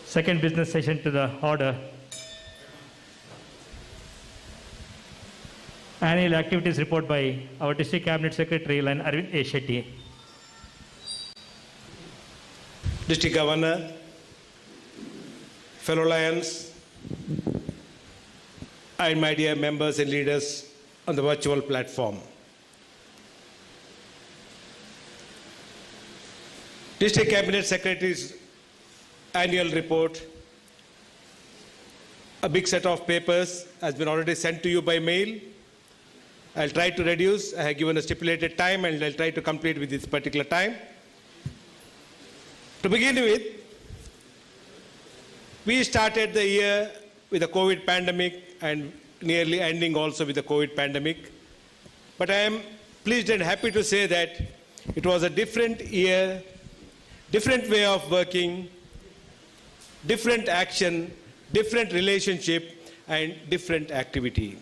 Second business session to the order. Annual activities report by our District Cabinet Secretary, Lion Arvind A. Shetty. District Governor, fellow Lions, and my dear members and leaders on the virtual platform. District Cabinet Secretary's annual report, a big set of papers has been already sent to you by mail. I'll try to reduce. I have given a stipulated time and I'll try to complete with this particular time. To begin with, we started the year with the COVID pandemic and nearly ending also with the COVID pandemic. But I am pleased and happy to say that it was a different year, different way of working, different action, different relationship, and different activity.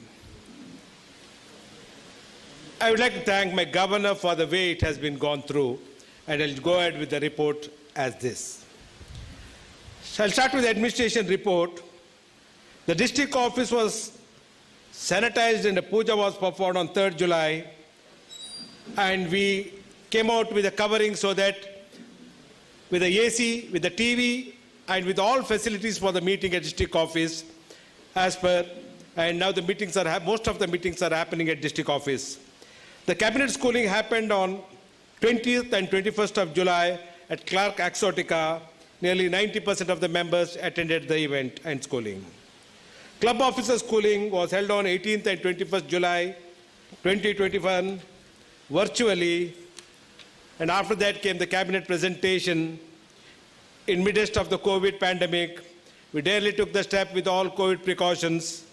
I would like to thank my governor for the way it has been gone through, and I'll go ahead with the report as this. So I'll start with the administration report. The district office was sanitized and a puja was performed on 3rd July, and we came out with a covering so that with the AC, with the TV, and with all facilities for the meeting at district office as per, and now the meetings are, most of the meetings are happening at district office. The cabinet schooling happened on 20th and 21st of July at Clark Exotica. Nearly 90% of the members attended the event and schooling. Club officer schooling was held on 18th and 21st July 2021 virtually, and after that came the cabinet presentation. In midst of the COVID pandemic, we daily took the step with all COVID precautions.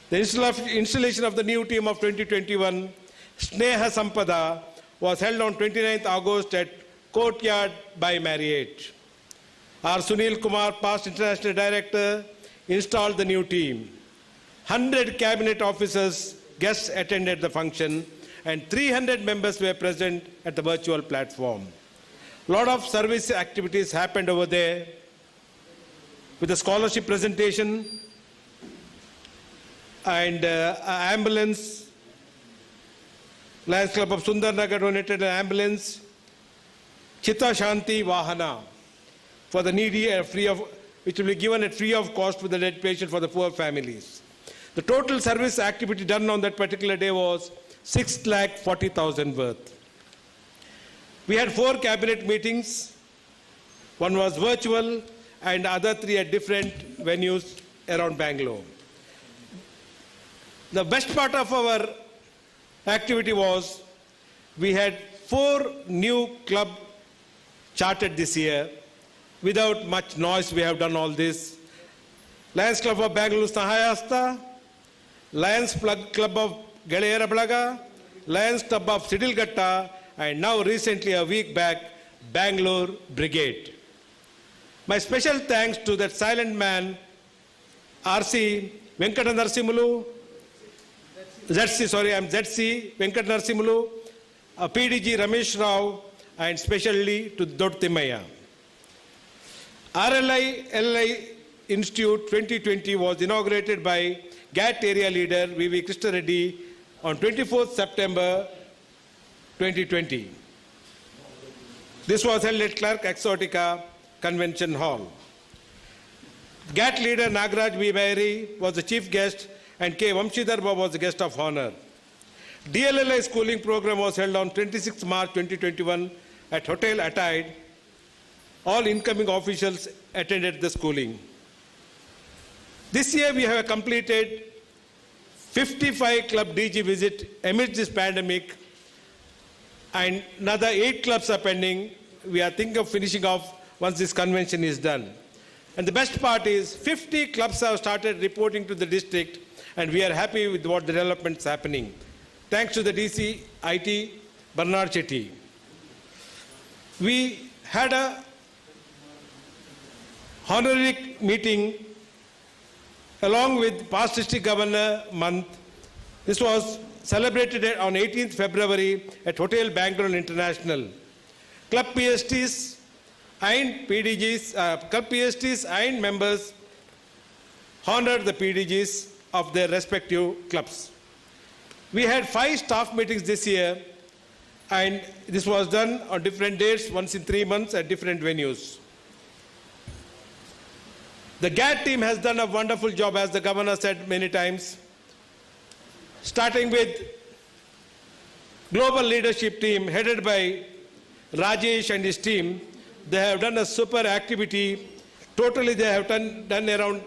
The installation of the new team of 2021, Sneha Sampada, was held on 29th August at Courtyard by Marriott. Our Sunil Kumar, past international director, installed the new team. 100 cabinet officers, guests attended the function, and 300 members were present at the virtual platform. A lot of service activities happened over there with the scholarship presentation and ambulance. Lions Club of Sundarnagar donated an ambulance. Chitta Shanti Vahana for the needy, which will be given at free of cost to the dead patient for the poor families. The total service activity done on that particular day was 6,40,000 worth. We had 4 cabinet meetings. One was virtual and the other 3 at different venues around Bangalore. The best part of our activity was we had 4 new club chartered this year. Without much noise, we have done all this. Lions Club of Bangalore Sahayasta, Lions Club of Galayera Balaga, Lions Club of Sidilgatta, and now recently, a week back, Bangalore Brigade. My special thanks to that silent man, RC Venkata Narsimulu, ZC Venkata Narsimulu, PDG Ramesh Rao, and specially to Dot Timaya. RLI LI Institute 2020 was inaugurated by GAT area leader V.V. Krishna Reddy on 24th September 2020. This was held at Clark Exotica Convention Hall. GAT leader Nagaraj B. Bairi was the chief guest and K. Vamshidhar was the guest of honor. DLLI schooling program was held on 26 March 2021 at Hotel Atide. All incoming officials attended the schooling. This year we have completed 55 club DG visit amidst this pandemic, and another 8 clubs are pending. We are thinking of finishing off once this convention is done. And the best part is 50 clubs have started reporting to the district, and we are happy with what the developments happening. Thanks to the DC IT Bernard Chetty. We had a honorary meeting along with past district governor month. This was celebrated on 18th February at Hotel Bangalore International. Club PSTs and PDGs, club PSTs and members honored the PDGs of their respective clubs. We had 5 staff meetings this year, and this was done on different dates, once in 3 months at different venues. The GAT team has done a wonderful job, as the governor said many times, starting with global leadership team headed by Rajesh and his team. They have done a super activity. Totally, they have done around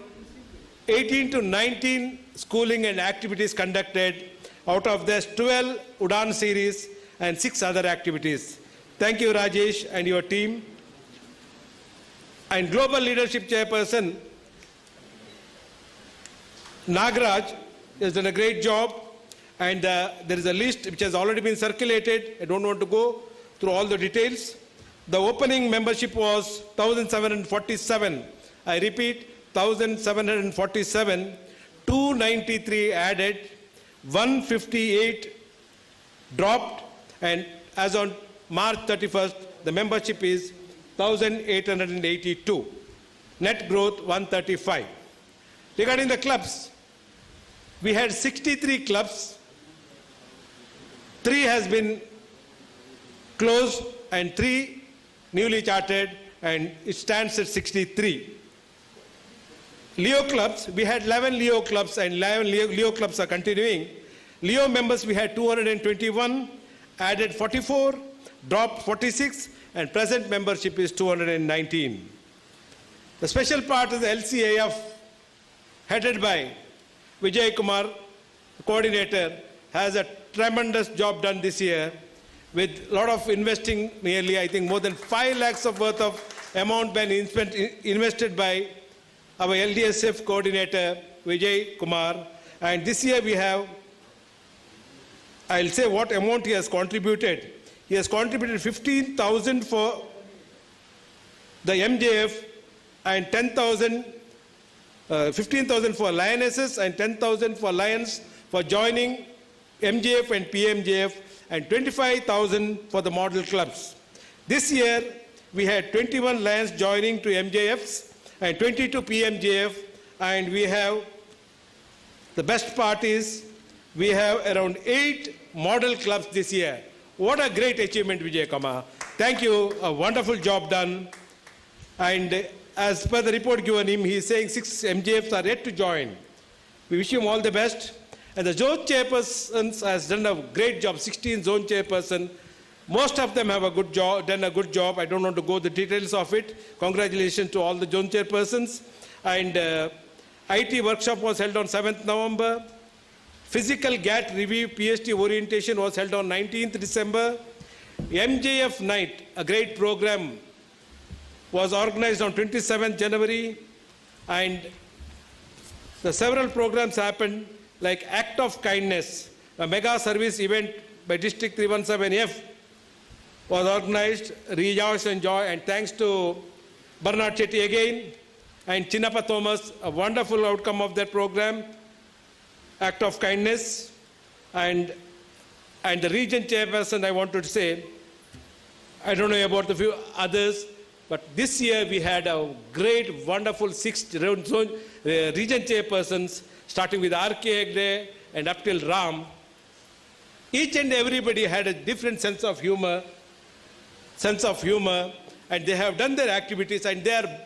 18 to 19 schooling and activities conducted. Out of this, 12 Udan series and 6 other activities. Thank you, Rajesh, and your team. And Global Leadership Chairperson, Nagraj, has done a great job. And there is a list which has already been circulated. I don't want to go through all the details. The opening membership was 1,747. I repeat, 1,747. 293 added. 158 dropped, and as on March 31st, the membership is 1,882. Net growth 135. Regarding the clubs, we had 63 clubs. 3 has been closed and 3 newly chartered, and it stands at 63. Leo clubs, we had 11 Leo clubs, and 11 Leo clubs are continuing. Leo members, we had 221, added 44, dropped 46, and present membership is 219. The special part is the LCAF, headed by Vijay Kumar, coordinator, has a tremendous job done this year with a lot of investing, nearly, I think, more than 5 lakhs of worth of amount been invested by our LDSF coordinator, Vijay Kumar. And this year we have, I'll say what amount he has contributed. He has contributed 15,000 for the MJF and 15,000 for Lionesses and 10,000 for Lions for joining MJF and PMJF, and 25,000 for the model clubs. This year we had 21 Lions joining to MJFs and 22 PMJF, and we have, the best part is, we have around 8 model clubs this year. What a great achievement, Vijay Kumar. Thank you, a wonderful job done. And as per the report given him, he is saying 6 MJFs are yet to join. We wish him all the best. And the zone chairpersons has done a great job, 16 zone chairperson. Most of them have a good job, done a good job. I don't want to go the details of it. Congratulations to all the zone chairpersons. And IT workshop was held on 7th November. Physical GAT review PST orientation was held on 19th December. MJF night, a great program, was organized on 27th January. And the several programs happened, like Act of Kindness, a mega service event by District 317F was organized, Rejoice and Joy, and thanks to Bernard Chetty again, and Chinnappa Thomas, a wonderful outcome of that program, Act of Kindness. And the region chairperson, I wanted to say, I don't know about the few others, but this year we had a great, wonderful 6 region chairpersons, starting with R.K. Hegde and up till Ram. Each and everybody had a different sense of humor, and they have done their activities, and they are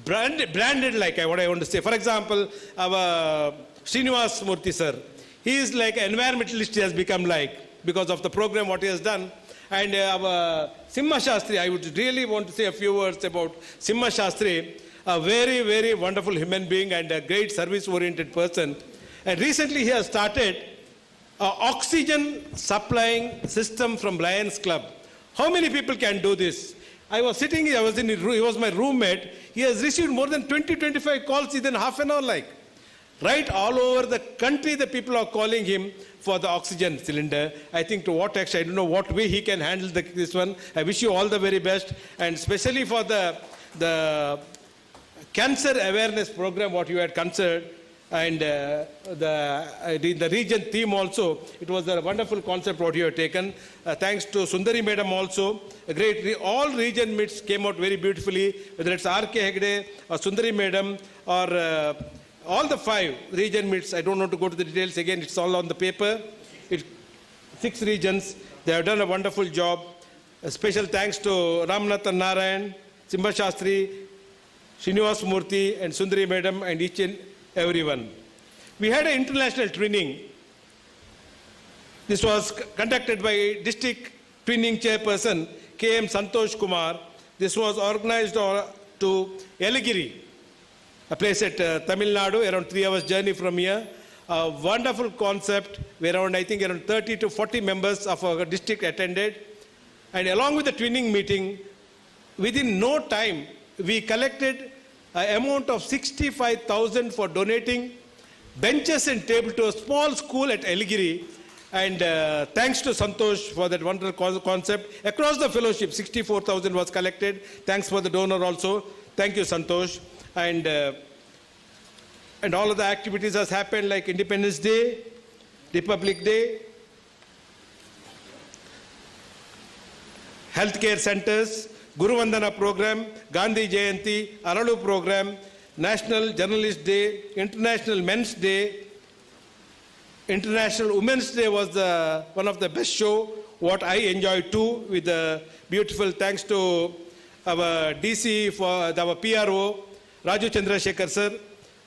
branded like what I want to say. For example, our Srinivas Murthy sir, he is like an environmentalist, he has become like, because of the program what he has done. And our Simha Shastri, I would really want to say a few words about Simha Shastri, a very, very wonderful human being and a great service-oriented person. And recently he has started an oxygen supplying system from Lions Club. How many people can do this? I was sitting here, he was my roommate. He has received more than 20-25 calls within half an hour like. Right all over the country, the people are calling him for the oxygen cylinder. I think to what extent, I don't know what way he can handle this one. I wish you all the very best, and especially for the cancer awareness program, what you had considered. And the region theme also, it was a wonderful concept what you have taken. Thanks to Sundari Madam also, all region meets came out very beautifully, whether it's R.K. Hegde or Sundari Madam or all the 5 region meets. I don't want to go to the details again, it's all on the paper. 6 regions, they have done a wonderful job. A special thanks to Ramanathan Narayan, Simba Shastri, Srinivas Murthy and Sundari Madam and each and everyone. We had an international twinning. This was conducted by District Twinning Chairperson K.M. Santosh Kumar. This was organized to Eligiri, a place at Tamil Nadu, around 3 hours journey from here. A wonderful concept where around 30 to 40 members of our district attended. And along with the twinning meeting, within no time, we collected an amount of 65,000 for donating benches and tables to a small school at Eligiri. And thanks to Santosh for that wonderful concept. Across the fellowship, 64,000 was collected. Thanks for the donor also. Thank you, Santosh. And all of the activities has happened like Independence Day, Republic Day, healthcare centers, Guru Vandana program, Gandhi Jayanti, Aralu program, National Journalist Day, International Men's Day, International Women's Day was one of the best show, what I enjoyed too, with the beautiful thanks to our DC, for our PRO, Raju Chandrasekhar sir,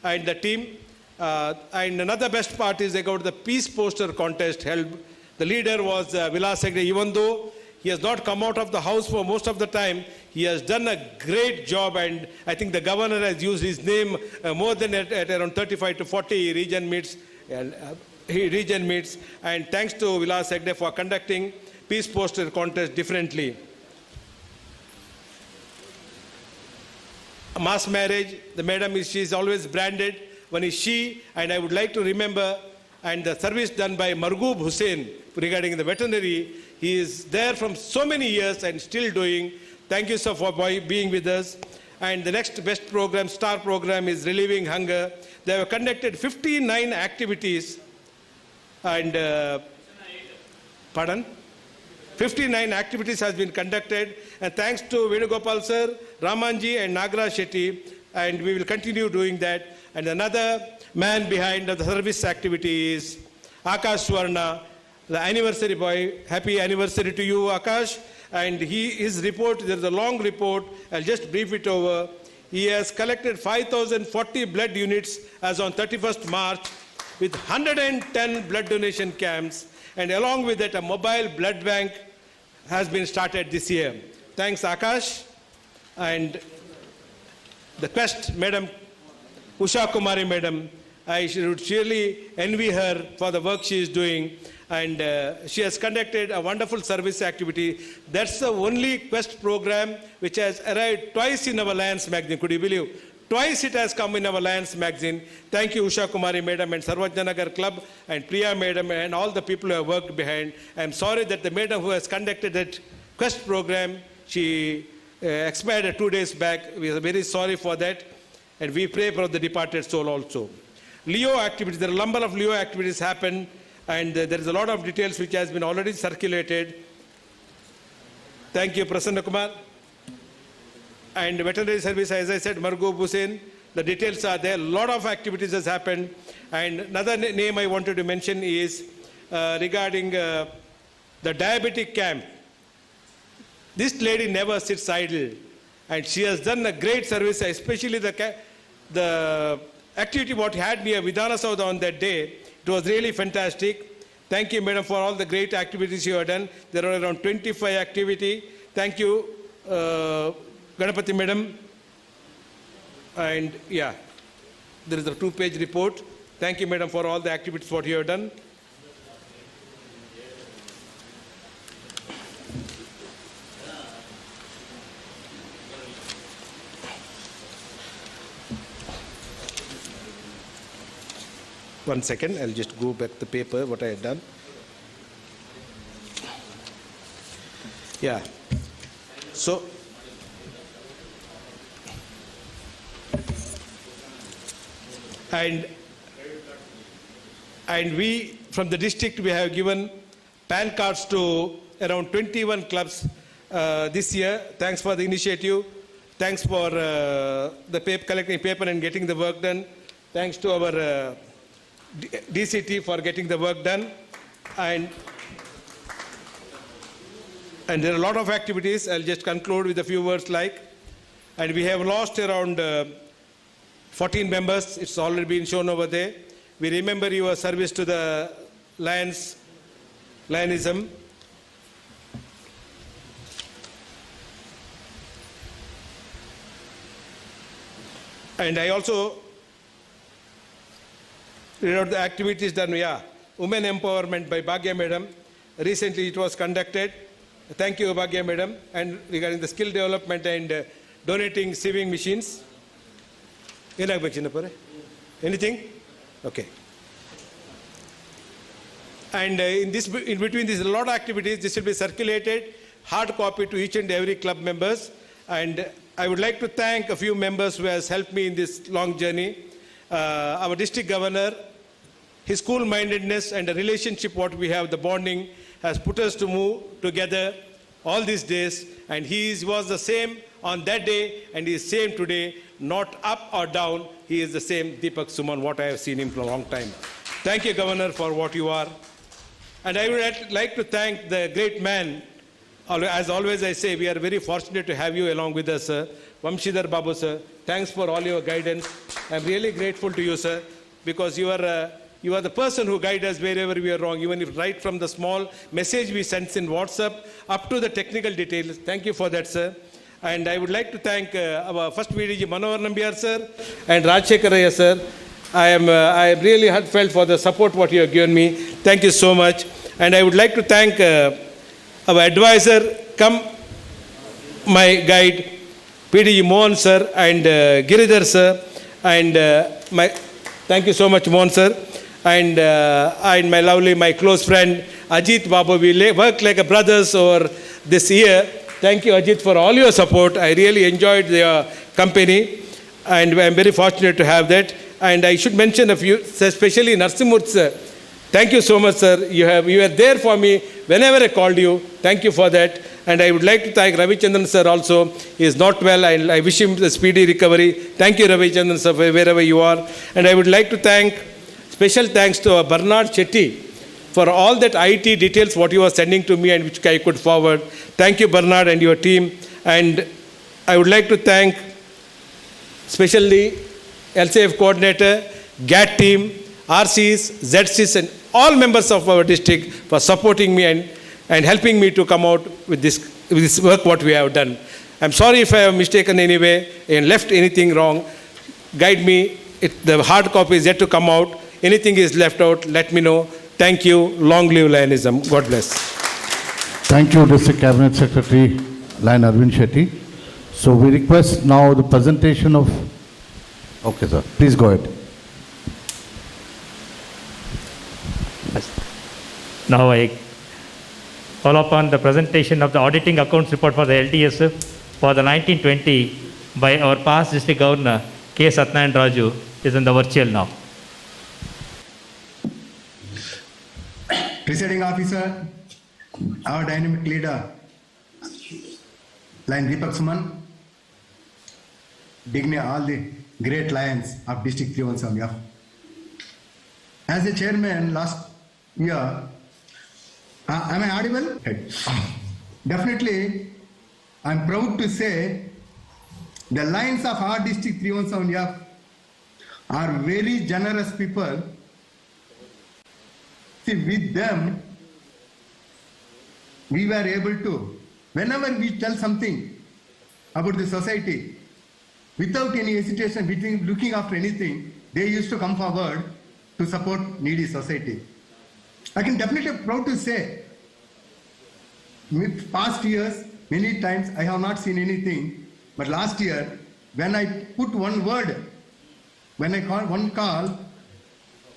and the team. And another best part is they got the peace poster contest held. The leader was Vilas Hegde. Even though he has not come out of the house for most of the time, he has done a great job, and I think the governor has used his name more than at around 35 to 40 region meets. And thanks to Vilas Hegde for conducting peace poster contest differently. Mass marriage, the madam she is always branded, one is she, and I would like to remember, and the service done by Margoob Hussain regarding the veterinary, he is there from so many years and still doing. Thank you sir for being with us. And the next best program, star program, is Relieving Hunger. They have conducted 59 activities and, pardon? 59 activities has been conducted, and thanks to Venugopal sir, Ramanji and Nagaraj Shetty, and we will continue doing that. And another man behind the service activity is Akash Swarna, the anniversary boy. Happy anniversary to you, Akash. And his report, there is a long report, I'll just brief it over. He has collected 5,040 blood units as on 31st March with 110 blood donation camps, and along with that a mobile blood bank has been started this year. Thanks, Akash. And the Quest Madam, Usha Kumari Madam, I should surely envy her for the work she is doing. And she has conducted a wonderful service activity. That's the only Quest program which has arrived twice in our Lions magazine. Could you believe? Twice it has come in our Lions magazine. Thank you, Usha Kumari Madam and Sarvajanagar Club and Priya Madam and all the people who have worked behind. I'm sorry that the madam who has conducted that Quest program, she expired 2 days back. We are very sorry for that. And we pray for the departed soul also. Leo activities, there are a number of Leo activities happen, and there is a lot of details which has been already circulated. Thank you, Prasanna Kumar. And veterinary service, as I said, Margoob Hussain, the details are there. A lot of activities has happened. And another name I wanted to mention is regarding the diabetic camp. This lady never sits idle, and she has done a great service, especially the activity what had near Vidhana Saudha on that day. It was really fantastic. Thank you, madam, for all the great activities you have done. There are around 25 activities. Thank you, Ganapati madam. And yeah, there is a 2-page report. Thank you, madam, for all the activities what you have done. One second, I'll just go back the paper, what I had done. Yeah. So, and And we, from the district, we have given PAN cards to around 21 clubs this year. Thanks for the initiative. Thanks for collecting paper and getting the work done. Thanks to our DCT for getting the work done. And there are a lot of activities. I'll just conclude with a few words like, and we have lost around 14 members. It's already been shown over there. We remember your service to the Lionism. And I also read out the activities done. Yeah, women empowerment by Bhagya Madam. Recently it was conducted. Thank you, Bhagya Madam. And regarding the skill development and donating sewing machines. Anything? Okay. And in between these, a lot of activities. This will be circulated, hard copy to each and every club members. And I would like to thank a few members who has helped me in this long journey. Our district governor, his cool-mindedness and the relationship what we have, the bonding, has put us to move together all these days. And he was the same on that day and he is same today, not up or down. He is the same Deepak Suman, what I have seen him for a long time. Thank you, Governor, for what you are. And I would like to thank the great man. As always I say, we are very fortunate to have you along with us, sir. Vamshidhar Babu, sir. Thanks for all your guidance. I'm really grateful to you, sir, because you are the person who guides us wherever we are wrong, even if right from the small message we send in WhatsApp up to the technical details. Thank you for that, sir. And I would like to thank our first VDG Manohar Nambiar, sir, and Rajshekharaya, sir. I am really heartfelt for the support what you have given me. Thank you so much. And I would like to thank our advisor, my guide, PDG Mohan sir and Giridhar sir, and thank you so much Mohan sir, and my close friend Ajit Babu. We worked like a brothers over this year. Thank you Ajit for all your support. I really enjoyed your company and I'm very fortunate to have that. And I should mention a few, especially Narsimurthy sir. Thank you so much, sir. You were there for me whenever I called you. Thank you for that. And I would like to thank Ravichandran sir also. He is not well and I wish him a speedy recovery. Thank you, Ravichandran sir, wherever you are. And I would like to special thanks to Bernard Chetty for all that IT details what you are sending to me and which I could forward. Thank you, Bernard and your team. And I would like to thank especially LCF coordinator, GAT team, RCs, ZCs and all members of our district for supporting me and helping me to come out with this work what we have done. I'm sorry if I have mistaken anyway and left anything wrong. Guide me. The hard copy is yet to come out. Anything is left out, let me know. Thank you. Long live Lionism. God bless. Thank you, District Cabinet Secretary Lion Arvind Shetty. So we request now the presentation of... Okay, sir. Please go ahead. Now I call upon the presentation of the auditing accounts report for the LTSF for the 1920 by our past district governor K. Satyanarayana Raju is in the virtual now. Presiding officer, our dynamic leader, Lion Deepak Suman, dignity all the great lions of District 317. As a chairman last year, am I audible? Definitely, I'm proud to say the Lions of our District 317 are very generous people. See, with them, we were able to, whenever we tell something about the society, without any hesitation, between looking after anything, they used to come forward to support needy society. I can definitely proud to say, with past years, many times I have not seen anything, but last year, when I put one word, when I call one call,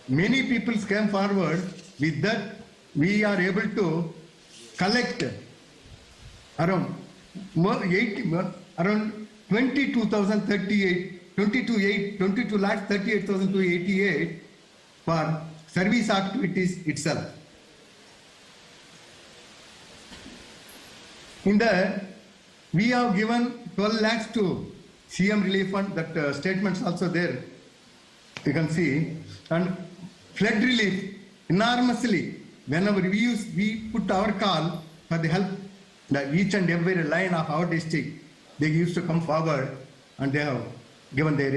many people came forward. With that, we are able to collect around 22 lakhs 38,288 for service activities itself. In that, we have given 12 lakhs to CM relief fund, that statement's also there, you can see, and flood relief enormously. Whenever we put our call for the help, each and every line of our district, they used to come forward and they have given their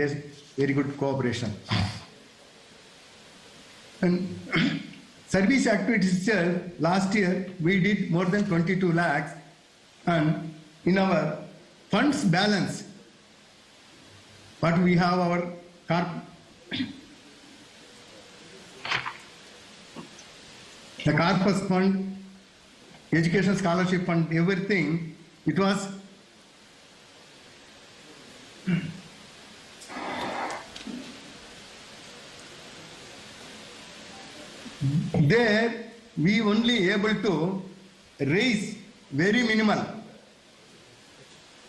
very good cooperation. And service activities itself, last year we did more than 22 lakhs, and in our funds balance, but we have our the Corpus Fund, Education Scholarship Fund, everything, it was there we only able to raise very minimal.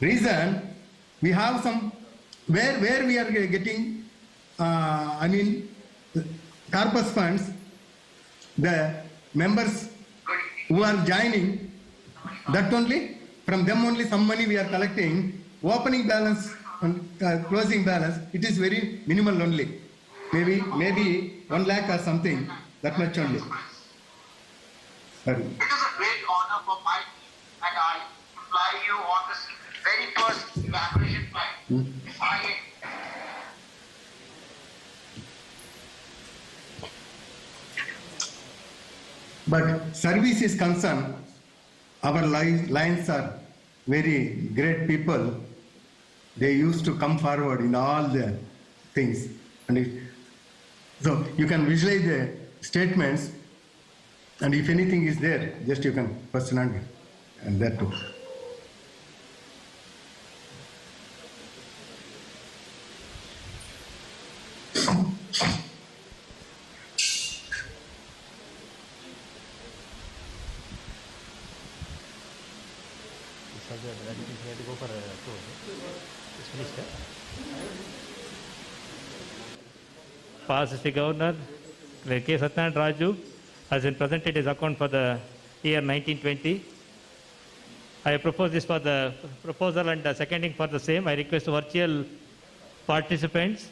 Reason, we have some, where we are getting, corpus funds, the members who are joining, that only, from them only some money we are collecting, opening balance and closing balance, it is very minimal only. Maybe 1 lakh or something, that much only. Sorry. It is a great honor for my team, and I fly you on this very first evacuation flight. But service is concerned, our lions are very great people. They used to come forward in all the things. So you can visualize the statements, and if anything is there, just you can question and that too. Past District Governor K. Satyanarayana Raju has been presented his account for the year 1920. I propose this for the proposal and seconding for the same. I request virtual participants.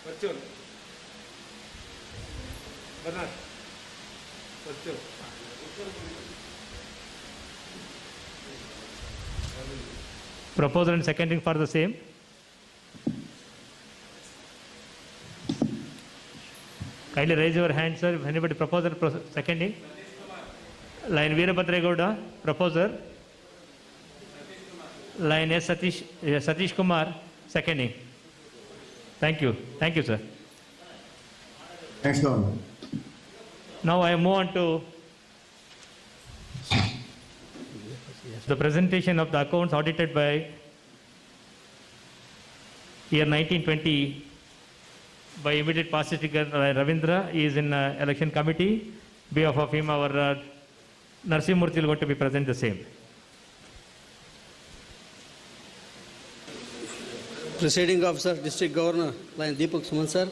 Virtual. Bernard. Virtual. Proposal and seconding for the same. Kindly raise your hand, sir. If anybody proposer seconding. Line Veerabhadra Gowda, proposer. Line S. Satish Kumar, seconding. Thank you. Thank you, sir. Thanks, Governor. Now I move on to the presentation of the accounts audited by year 1920 by immediate past District Governor Ravindra. He is in election committee. Behalf of him, our Narsimurthy will going to be present the same. Presiding Officer, District Governor, Line Deepak Suman sir,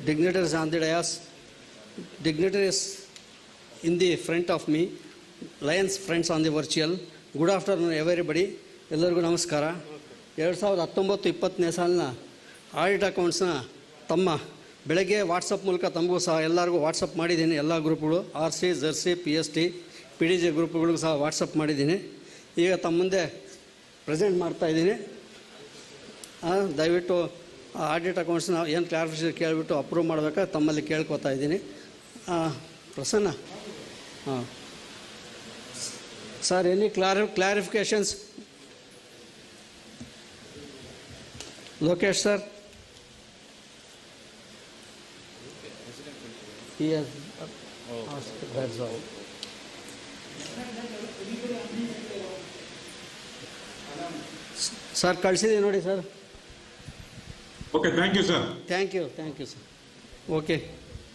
dignitaries on the dais, dignitaries in the front of me, Lions friends on the virtual. Good afternoon, everybody. ಎಲ್ಲರಿಗೂ ನಮಸ್ಕಾರ. 2019-20 ಸಾಲಿನ audit ಅಕೌಂಟ್ಸ್ನ ತಮ್ಮ ಬೆಳಗ್ಗೆ WhatsApp ಮೂಲಕ ತಮಗೂ ಸಹ ಎಲ್ಲರಿಗೂ WhatsApp ಮಾಡಿದ್ದೀನಿ. ಎಲ್ಲ ಗ್ರೂಪ್ಗಳು RC, ಜರ್ಸಿ, PST, PDG ಗ್ರೂಪ್ಗಳಿಗೂ ಸಹ ವಾಟ್ಸಪ್ ಮಾಡಿದ್ದೀನಿ. ಈಗ ತಮ್ಮ ಮುಂದೆ ಪ್ರೆಸೆಂಟ್ ಮಾಡ್ತಾಯಿದ್ದೀನಿ. ದಯವಿಟ್ಟು ಆಡಿಟ್ ಅಕೌಂಟ್ಸ್ನ ಏನು ಕ್ಲಾರಿಫಿಕೇಷನ್ ಕೇಳಿಬಿಟ್ಟು ಅಪ್ರೂವ್ ಮಾಡಬೇಕಾ ತಮ್ಮಲ್ಲಿ ಕೇಳ್ಕೊತಾ ಇದ್ದೀನಿ. ಪ್ರಸನ್ನ ಹಾಂ sir, any clarifications? Lokesh sir, that's all. Sir ಕಳಿಸಿದೆ ನೋಡಿ sir. Okay, thank you, sir. Thank you sir. Okay.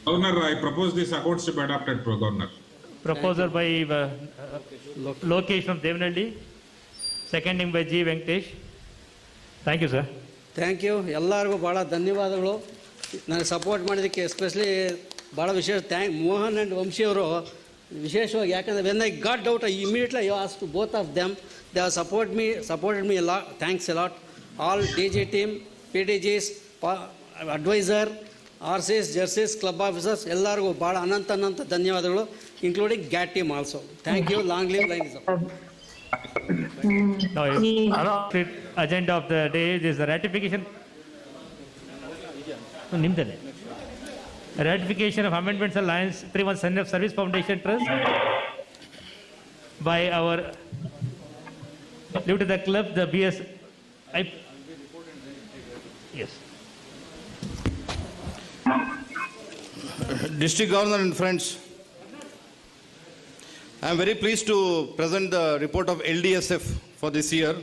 Governor, I propose these accounts to be adopted, Governor. Proposal by Lokesh from Devnalli, seconding by G. Venkatesh. Thank you, sir. Thank you. ಎಲ್ಲರಿಗೂ ಭಾಳ ಧನ್ಯವಾದಗಳು. ನನಗೆ support ಮಾಡಿದ್ದಕ್ಕೆ especially ಭಾಳ ವಿಶೇಷ Mohan and Vamshi ಅವರು ವಿಶೇಷವಾಗಿ, ಯಾಕಂದರೆ when I got doubt I immediately I ask to both of them. They are supported me lot. Thanks a lot. All DG team, PDGs, adviser, RCs, jerseys, club officers ಎಲ್ಲರಿಗೂ ಭಾಳ ಅನಂತ ಧನ್ಯವಾದಗಳು, including GAT team also. Thank you. Long live line is up. Now, the agenda of the day is the ratification. ನಿಮ್ದಲ್ಲೇ ratification of amendments of Lions 31 Son of Service Foundation Trust by our due to the club, the BS. Yes. District Governor and friends, I am very pleased to present the report of LDSF for this year.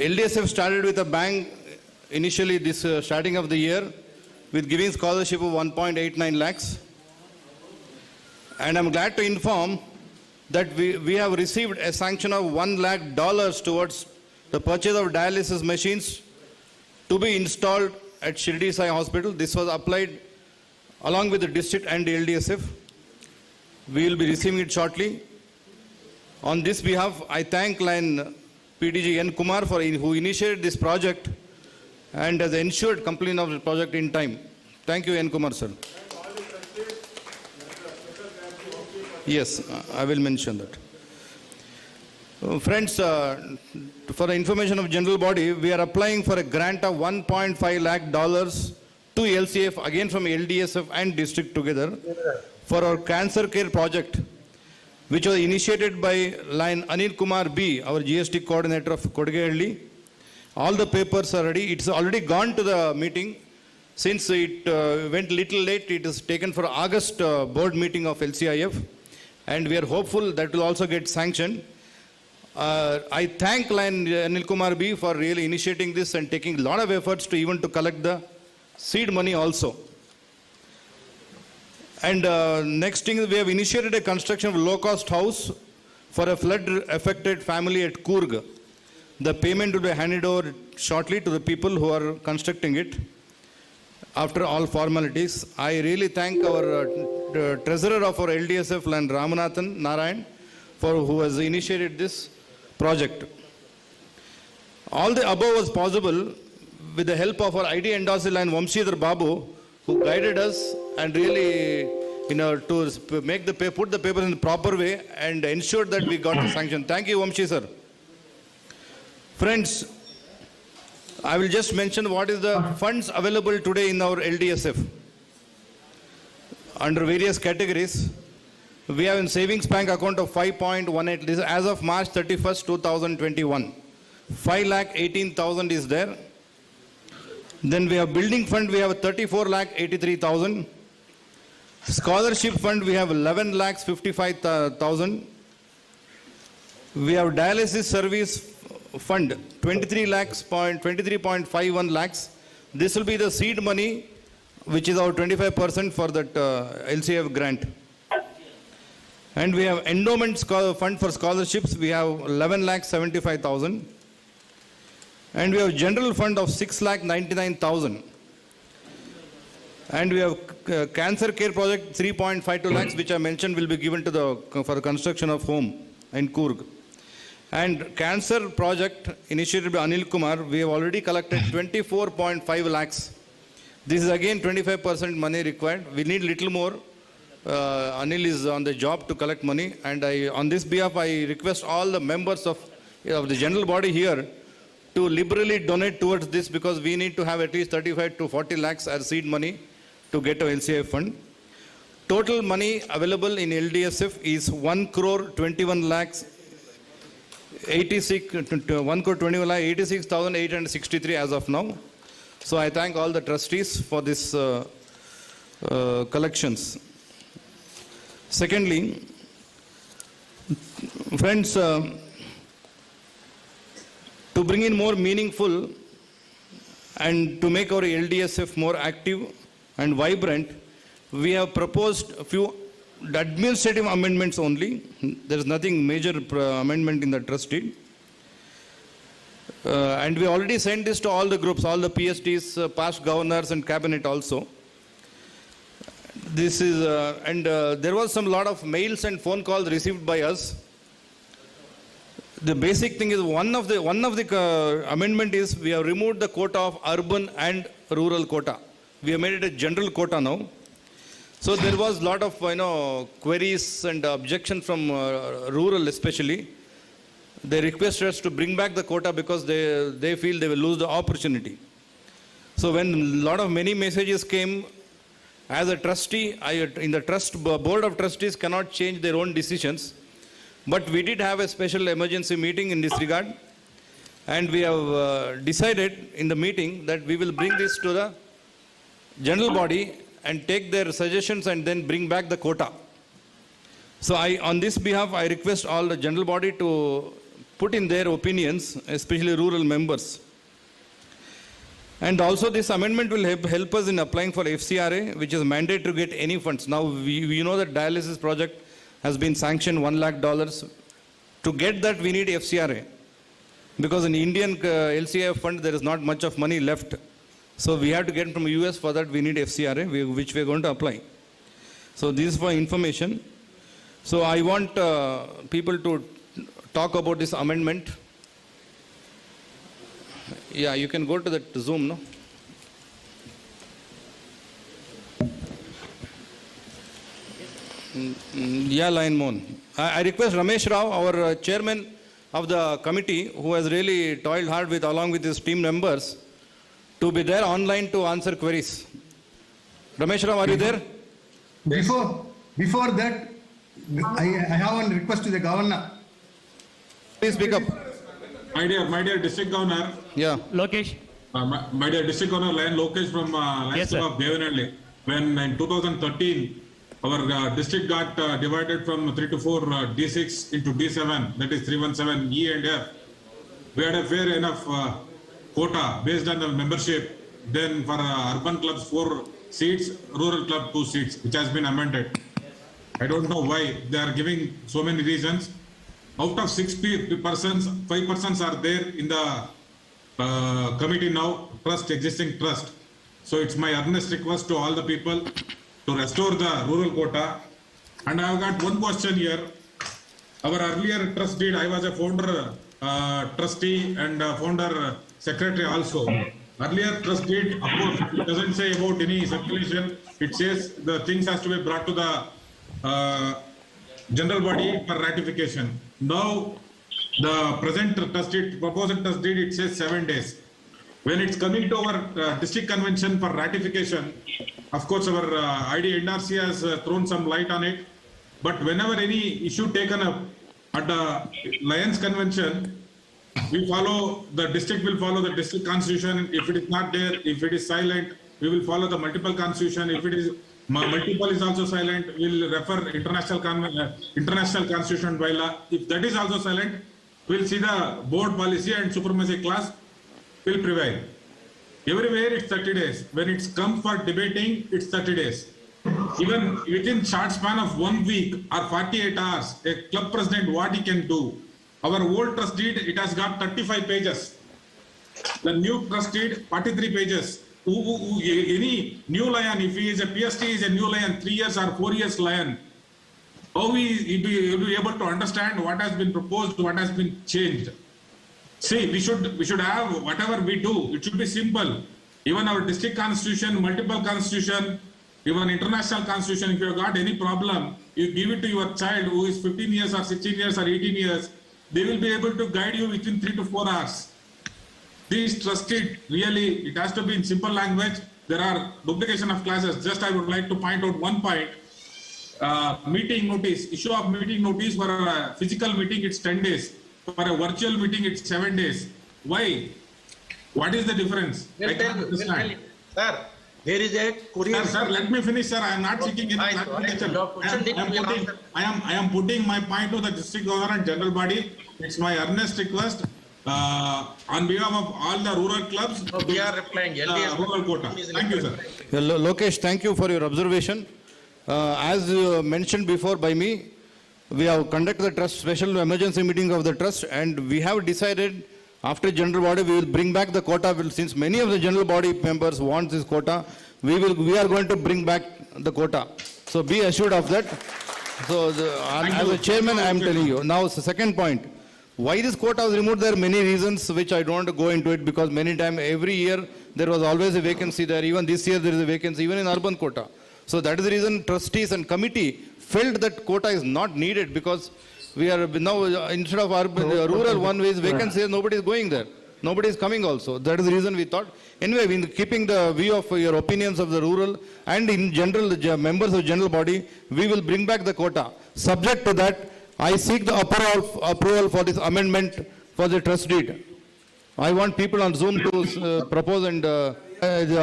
LDSF started with a bang initially this starting of the year with giving scholarship of 1.89 lakhs. And I'm glad to inform that we have received a sanction of $1 lakh towards the purchase of dialysis machines to be installed at Shirdi Sai Hospital. This was applied along with the district and the LDSF. We will be receiving it shortly. On this behalf, I thank Line PDG N. Kumar who initiated this project and has ensured completion of the project in time. Thank you, N. Kumar, sir. Yes, I will mention that. Friends, for the information of general body, we are applying for a grant of $1.5 lakh to LCF, again from LDSF and district together, for our cancer care project, which was initiated by Line Anil Kumar B, our GST coordinator of Kodagalli. All the papers are ready. It's already gone to the meeting. Since it went little late, it is taken for August board meeting of LCIF, and we are hopeful that will also get sanctioned. I thank Line Anil Kumar B for really initiating this and taking a lot of efforts to even to collect the seed money also. And next thing, we have initiated a construction of low-cost house for a flood-affected family at Coorg. The payment will be handed over shortly to the people who are constructing it after all formalities. I really thank our treasurer of our LDSF, Line Ramanathan Narayan, who has initiated this project. All the above was possible with the help of our ID endorser, Line Vamshidhar Babu, who guided us and really, to make put the papers in the proper way and ensured that we got the sanction. Thank you, Vamshi sir. Friends, I will just mention what is the funds available today in our LDSF. Under various categories, we have in savings bank account of 5.18. This is as of March 31st, 2021. 5,18,000 is there. Then we have building fund, we have 34,83,000. Scholarship fund, we have 11,55,000. We have dialysis service fund, 23.51 lakhs. This will be the seed money, which is our 25% for that LCF grant. And we have endowment fund for scholarships, we have 11,75,000. And we have general fund of 6,99,000. And we have cancer care project 3.52 lakhs, which I mentioned will be given to for the construction of home in Coorg. And cancer project initiated by Anil Kumar, we have already collected 24.5 lakhs. This is again 25% money required. We need little more. Anil is on the job to collect money, and on this behalf I request all the members of the general body here to liberally donate towards this, because we need to have at least 35 to 40 lakhs as seed money to get a LCF fund. Total money available in LDSF is 1,21 lakhs 86,863 as of now. So I thank all the trustees for this collections. Secondly, friends, to bring in more meaningful and to make our LDSF more active and vibrant, we have proposed a few administrative amendments only. There is nothing major amendment in the trust deed. And we already sent this to all the groups, all the PSTs, past governors and cabinet also. This is, there was some lot of mails and phone calls received by us. The basic thing is one of the amendment is we have removed the quota of urban and rural quota. We have made it a general quota now. So there was lot of queries and objection from rural especially. They requested us to bring back the quota because they feel they will lose the opportunity. So when many messages came, as a trustee, in the board of trustees cannot change their own decisions. But we did have a special emergency meeting in this regard. And we have decided in the meeting that we will bring this to the general body and take their suggestions and then bring back the quota. So on this behalf, I request all the general body to put in their opinions, especially rural members. And also this amendment will help us in applying for FCRA, which is mandate to get any funds. Now we know that dialysis project has been sanctioned $1 lakh. To get that we need FCRA. Because in Indian LCIF fund there is not much of money left. So we have to get from US, for that we need FCRA, which we are going to apply. So this is for information. So I want people to talk about this amendment. Yeah, you can go to that Zoom, no? Yeah, Line Mohan. I request Ramesh Rao, our chairman of the committee, who has really toiled hard with along with his team members, to be there online to answer queries. Ramesh Rao, are you there? Before that, I have one request to the governor. Please speak up. My dear District Governor, Yeah. Lokesh? my dear District Governor Lion Lokesh from Lions Yes, Club of Devanalli, when in 2013 our district got divided from 3 to 4 D6 into D7, that is 317 E and F. We had a fair enough quota based on the membership. Then for urban clubs 4 seats, rural club 2 seats, which has been amended. I don't know why they are giving so many reasons. Out of 6 persons, 5 persons are there in the committee now, existing trust. So it's my earnest request to all the people to restore the rural quota. And I have got one question here. Our earlier trust deed, I was a founder trustee and founder secretary also. Earlier trust deed, of course, it doesn't say about any circulation. It says the things has to be brought to the general body for ratification. Now, the present trust deed, proposed trust deed, it says 7 days. When it's coming to our district convention for ratification, of course, our ID NRC has thrown some light on it. But whenever any issue taken up at the Lions convention, we follow, the district will follow the district constitution. If it is not there, if it is silent, we will follow the multiple constitution. If it is multiple is also silent, we will refer international constitution bylaw. If that is also silent, we will see the board policy and supremacy clause will prevail. Everywhere it's 30 days. When it's come for debating, it's 30 days. Even within short span of 1 week or 48 hours, a club president, what he can do. Our old trust deed, it has got 35 pages. The new trust deed, 43 pages. Any new lion, if he is a PST, is a new lion, 3 years or 4 years lion. How he be able to understand what has been proposed, what has been changed. See, we should have whatever we do, it should be simple. Even our district constitution, multiple constitution, even international constitution, if you have got any problem, you give it to your child who is 15 years or 16 years or 18 years, they will be able to guide you within 3 to 4 hours. These trusted, really, it has to be in simple language. There are duplication of classes. Just I would like to point out one point. Meeting notice, issue of meeting notice for a physical meeting, it's 10 days. For a virtual meeting, it's 7 days. Why? What is the difference? I can't understand. Sir, there is a courier. Sir, let me finish, sir. I am not seeking any clarification. I am putting my point to the district governor and general body. It's my earnest request on behalf of all the rural clubs. We are replying. Rural quota. Thank you, sir. Lokesh, thank you for your observation. As mentioned before by me, we have conducted the trust special emergency meeting of the trust, and we have decided After general body, we will bring back the quota. Since many of the general body members want this quota, we are going to bring back the quota. So be assured of that. So as a chairman, I am telling you. Now, the second point. Why this quota was removed? There are many reasons which I don't want to go into it, because many times, every year, there was always a vacancy there. Even this year, there is a vacancy, even in urban quota. So that is the reason trustees and committee felt that quota is not needed, because we are now, instead of rural one way is vacancy, nobody is going there. Nobody is coming also. That is the reason we thought. Anyway, in keeping the view of your opinions of the rural and in general, the members of general body, we will bring back the quota. Subject to that, I seek the approval for this amendment for the trust deed. I want people on Zoom to propose and the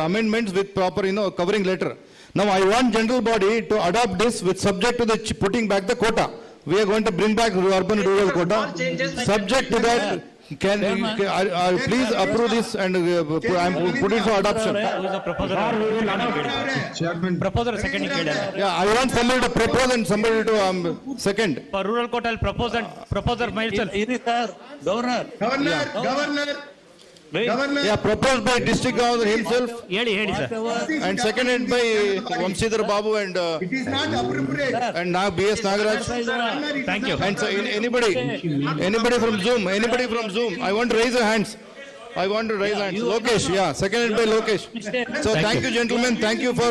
amendments with proper, covering letter. Now I want general body to adopt this with subject to the putting back the quota. We are going to bring back urban rural quota. Subject to that, please approve this and put it for adoption. Proposer seconding Yeah, I want somebody to propose and somebody to second. For rural quota, I'll propose and proposer myself. Yeah, proposed by district governor himself ಹೇಳಿ sir. and seconded by Vamshidhar Babu and It is not appropriate. and now B.S. Nagaraj. Thank you. And so anybody from Zoom, I want to raise your hands. Lokesh, yeah, seconded by Lokesh. So thank you gentlemen, thank you for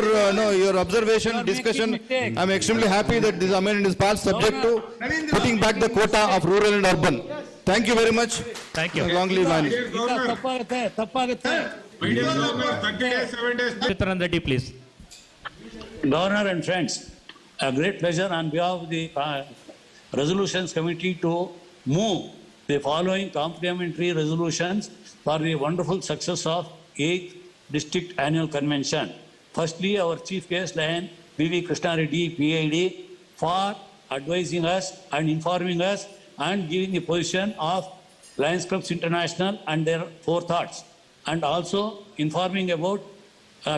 your observation, discussion. I'm extremely happy that this amendment is passed subject to putting back the quota of rural and urban. Thank you very much. Thank you. Long live Vani. My dear Governor, 30 days, 7 days. Chitran Reddy, please. Governor and friends, a great pleasure on behalf of the Resolutions Committee to move the following complementary resolutions for the wonderful success of 8th District Annual Convention. Firstly, our Chief Guest Lion V.V. Krishna Reddy, PID, for advising us and informing us and giving the position of Lions Clubs International and their forethoughts, and also informing about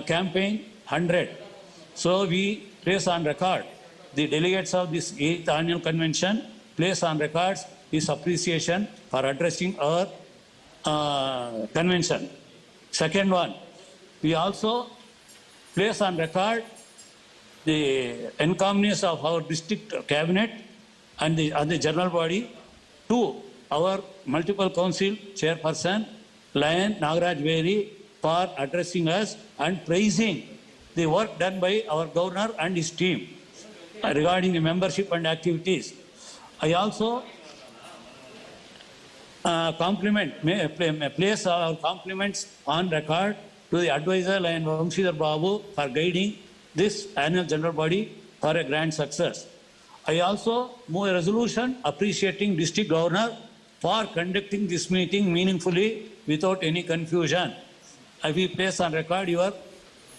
campaign 100. So we place on record the delegates of this 8th annual convention place on records his appreciation for addressing our convention. Second one, we also place on record the encomiums of our district cabinet and the general body to our multiple council chairperson, Lion Nagaraj Veri, for addressing us and praising the work done by our governor and his team regarding the membership and activities. I also place our compliments on record to the advisor Lion Vamshidhar Babu for guiding this annual general body for a grand success. I also move a resolution appreciating district governor for conducting this meeting meaningfully without any confusion. I will place on record your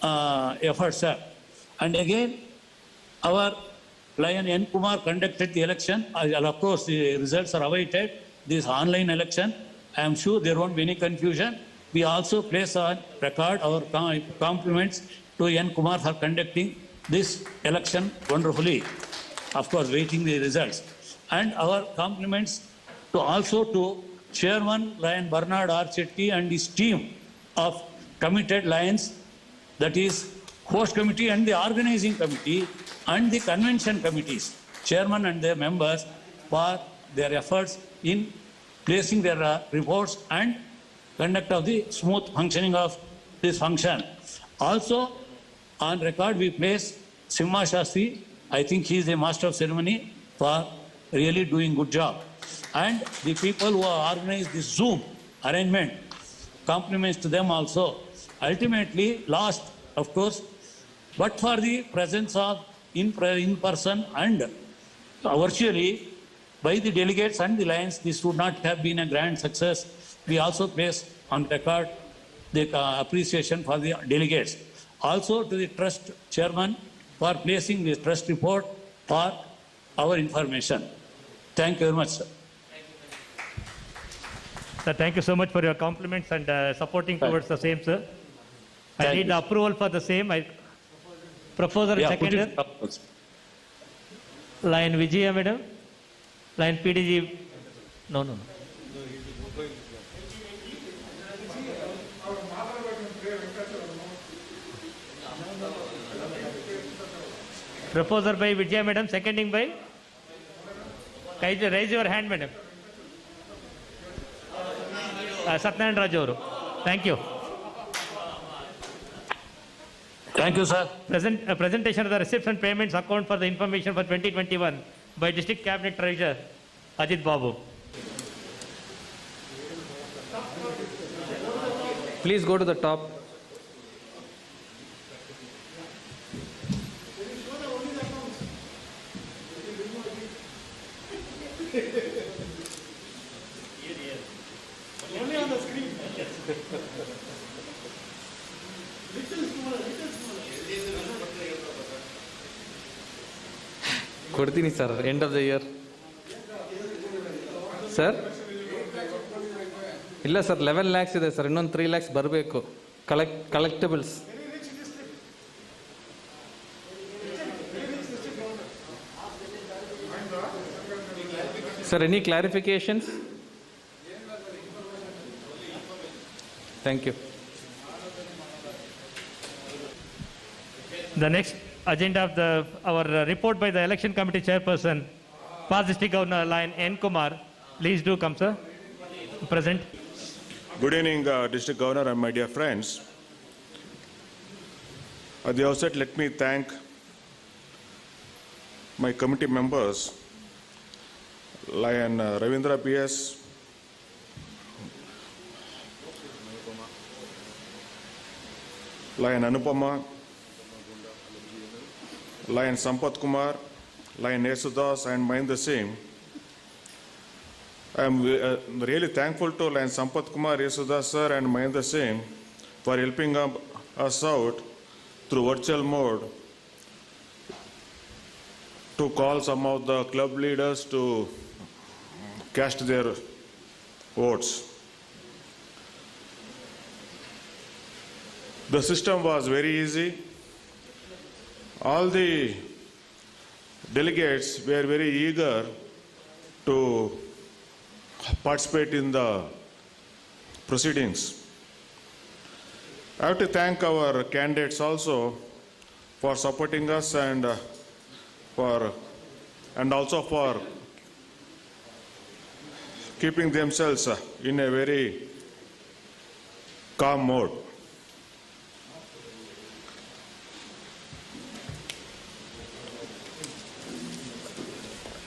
efforts, sir. And again, our Lion N. Kumar conducted the election. Of course, the results are awaited. This online election, I am sure there won't be any confusion. We also place on record our compliments to N. Kumar for conducting this election wonderfully. Of course, waiting the results. And our compliments to Chairman Lion Bernard R. Chetty and his team of committed Lions, that is host committee and the organizing committee and the convention committees, chairman and their members, for their efforts in placing their reports and conduct of the smooth functioning of this function. Also, on record, we place Simha Shastri. I think he is a master of ceremony for really doing good job. And the people who have organized this Zoom arrangement, compliments to them also. Ultimately, last, of course, but for the presence of in person and virtually by the delegates and the Lions, this would not have been a grand success. We also place on record the appreciation for the delegates. Also to the trust chairman for placing the trust report for our information. Thank you very much, sir. Sir, thank you so much for your compliments and supporting towards the same, sir. I Thank need you. the approval for the same. Proposer and Put seconder. it. Lion Vijaya, madam. Lion PDG. No. Proposer by Vijaya Madam, seconding by? Raise your hand, Madam. Satyanarayana Raju avaru. Thank you. Thank you, sir. Presentation of the receipts and payments account for the information for 2021 by District Cabinet Treasurer Ajit Babu. Please go to the top. ಕೊಡ್ತೀನಿ sir end of the year sir ಇಲ್ಲ sir 11 lakhs ಇದೆ sir ಇನ್ನೊಂದು 3 lakhs ಬರಬೇಕು collectibles sir any clarifications thank you The next agenda of our report by the election committee chairperson, past district governor Lion N. Kumar. Please do come, sir. Present. Good evening, District Governor and my dear friends. At the outset, let me thank my committee members, Lion Ravindra PS, Lion Anupama, Lion Sampath Kumar, Lion Yesudas and Mahendra Singh. I am really thankful to Lion Sampath Kumar, Yesudas sir and Mahendra Singh for helping us out through virtual mode to call some of the club leaders to cast their votes. The system was very easy. All the delegates were very eager to participate in the proceedings. I have to thank our candidates also for supporting us and also for keeping themselves in a very calm mode.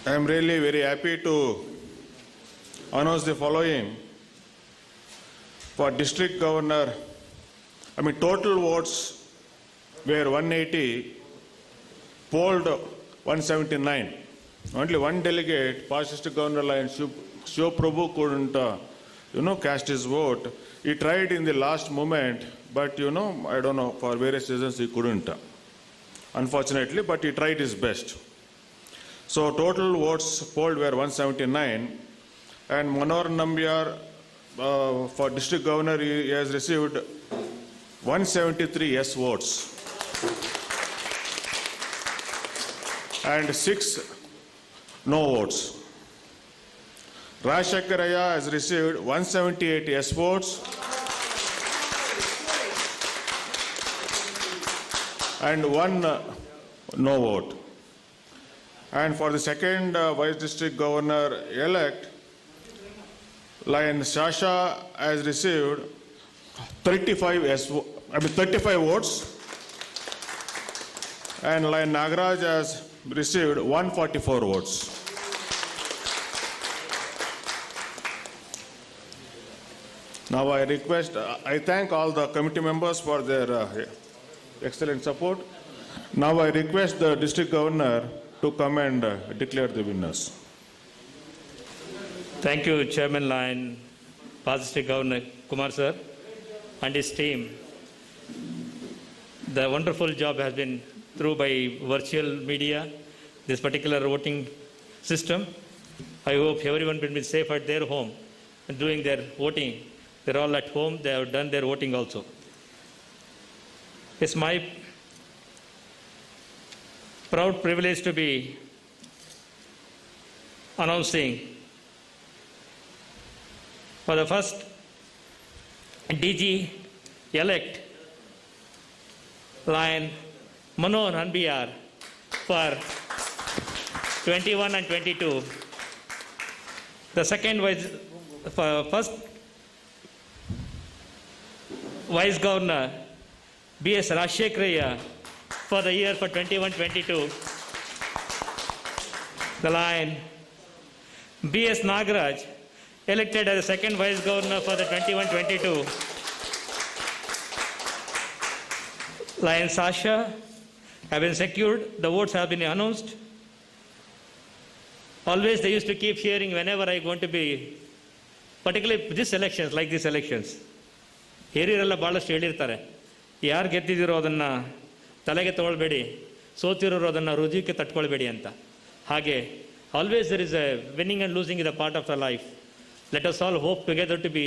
I am really very happy to announce the following. For district governor, total votes were 180, polled 179. Only one delegate, past district governor Lion Shiv Prabhu couldn't, cast his vote. He tried in the last moment, but I don't know, for various reasons he couldn't. Unfortunately, but he tried his best. So total votes polled were 179, and Manohar Nambiar for district governor he has received 173 yes votes and 6 no votes. Rajshekharaya has received 178 yes votes and 1 no vote. And for the second Vice District Governor elect, Lion Shasha has received 35 votes, and Lion Nagaraj has received 144 votes. Now I thank all the committee members for their excellent support. Now I request the District Governor to come and declare the winners. Thank you, Chairman Lion, past district governor Kumar sir and his team. The wonderful job has been through by virtual media, this particular voting system. I hope everyone will be safe at their home and doing their voting. They're all at home, they have done their voting also. It's my proud privilege to be announcing for the first DG elect Lion Manohar Nambiar for 21 and 22. The first Vice Governor B.S. Rajshekhar for the year for 21-22. The line B.S. Nagaraj, elected as the second Vice Governor for the 21-22. Line Sasha have been secured. The votes have been announced. Always they used to keep hearing whenever I going to be, particularly these elections, like these elections. ಹಿರಿಯರೆಲ್ಲ ಭಾಳಷ್ಟು ಹೇಳಿರ್ತಾರೆ, ಯಾರು ಗೆದ್ದಿದ್ದೀರೋ ಅದನ್ನು ತಲೆಗೆ ತೊಗೊಳ್ಬೇಡಿ, ಸೋತಿರೋರು ಅದನ್ನು ರುಜಿಗೆ ತಟ್ಕೊಳ್ಬೇಡಿ ಅಂತ. ಹಾಗೆ always there is a winning and losing is a part of the life. Let us all hope together to be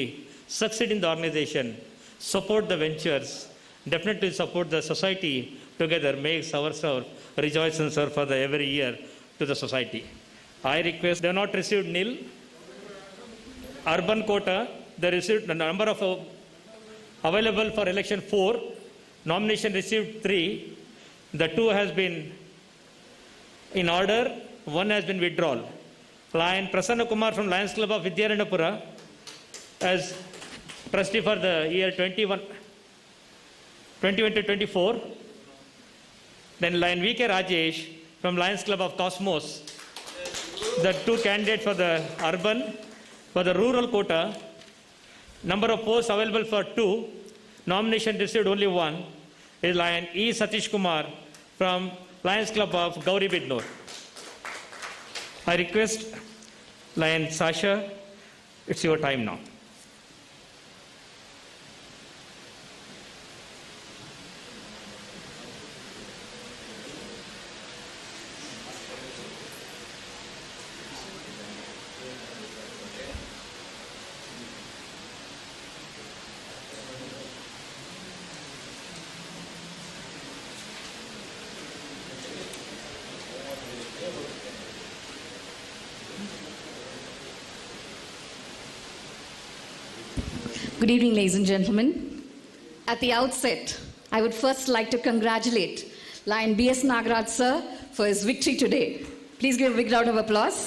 succeed in the organization, support the ventures, definitely support the society together, makes ourselves rejoice and serve for the every year to the society. I request, they have not received nil. Urban quota, they received the number of available for election 4. Nomination received 3. The 2 has been in order, 1 has been withdrawn. Lion Prasanna Kumar from Lions Club of Vidyaranapura as trustee for the year 21 to 24. Then Lion V.K. Rajesh from Lions Club of Cosmos. The 2 candidates for the urban, for the rural quota. Number of posts available for 2. Nomination received only 1. Is Lion E. Satish Kumar from Lions Club of Gauri Bidnor. I request Lion Sasha, it's your time now. Good evening, ladies and gentlemen. At the outset, I would first like to congratulate Lion B.S. Nagaraj sir for his victory today. Please give a big round of applause.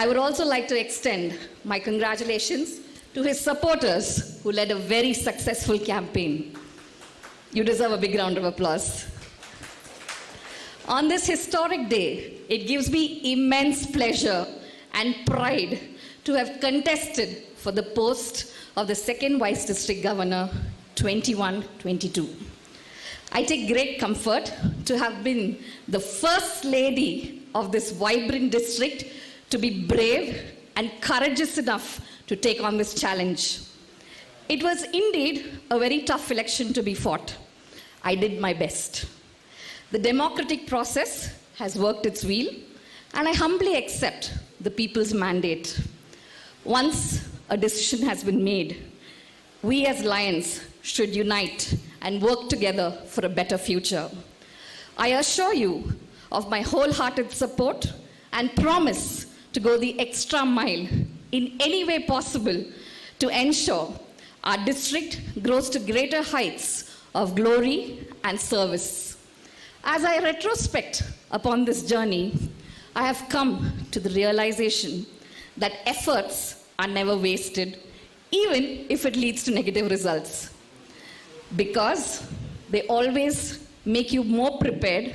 I would also like to extend my congratulations to his supporters who led a very successful campaign. You deserve a big round of applause. On this historic day, it gives me immense pleasure and pride to have contested for the post of the second Vice District Governor 21-22. I take great comfort to have been the first lady of this vibrant district to be brave and courageous enough to take on this challenge. It was indeed a very tough election to be fought. I did my best. The democratic process has worked its wheel, and I humbly accept the people's mandate. Once a decision has been made, we as Lions should unite and work together for a better future. I assure you of my wholehearted support and promise to go the extra mile in any way possible to ensure our district grows to greater heights of glory and service. As I retrospect upon this journey, I have come to the realization that efforts are never wasted, even if it leads to negative results, because they always make you more prepared,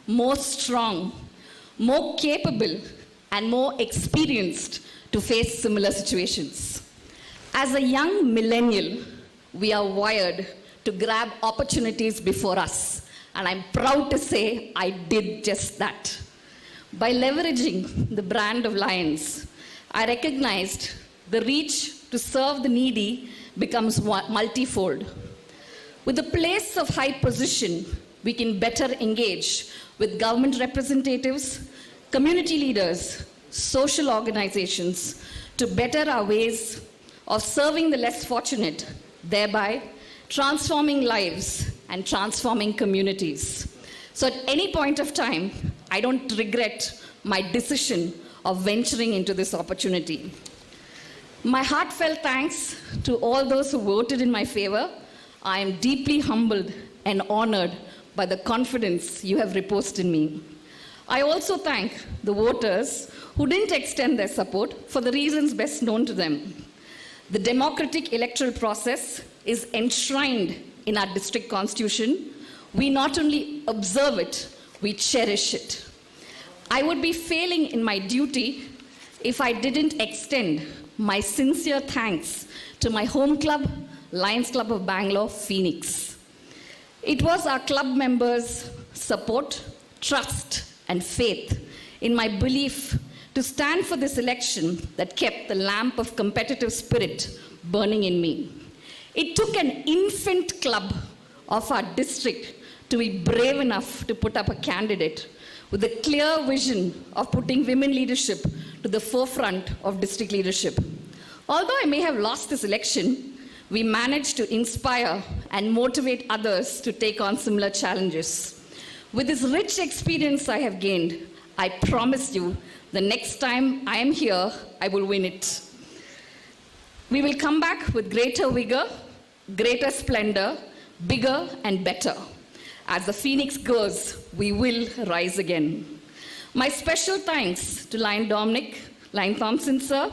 more strong, more capable, and more experienced to face similar situations. As a young millennial, we are wired to grab opportunities before us, and I'm proud to say I did just that. By leveraging the brand of Lions, I recognized the reach to serve the needy becomes multifold. With a place of high position, we can better engage with government representatives, community leaders, social organizations to better our ways of serving the less fortunate, thereby transforming lives and transforming communities. So at any point of time, I don't regret my decision of venturing into this opportunity. My heartfelt thanks to all those who voted in my favor. I am deeply humbled and honored by the confidence you have reposed in me. I also thank the voters who didn't extend their support for the reasons best known to them. The democratic electoral process is enshrined in our district constitution. We not only observe it, we cherish it. I would be failing in my duty if I didn't extend my sincere thanks to my home club, Lions Club of Bangalore, Phoenix. It was our club members' support, trust, and faith in my belief to stand for this election that kept the lamp of competitive spirit burning in me. It took an infant club of our district to be brave enough to put up a candidate with a clear vision of putting women leadership to the forefront of district leadership. Although I may have lost this election, we managed to inspire and motivate others to take on similar challenges. With this rich experience I have gained, I promise you the next time I am here, I will win it. We will come back with greater vigor, greater splendor, bigger and better. As the Phoenix goes, we will rise again. My special thanks to Lion Dominic, Lion Thompson sir,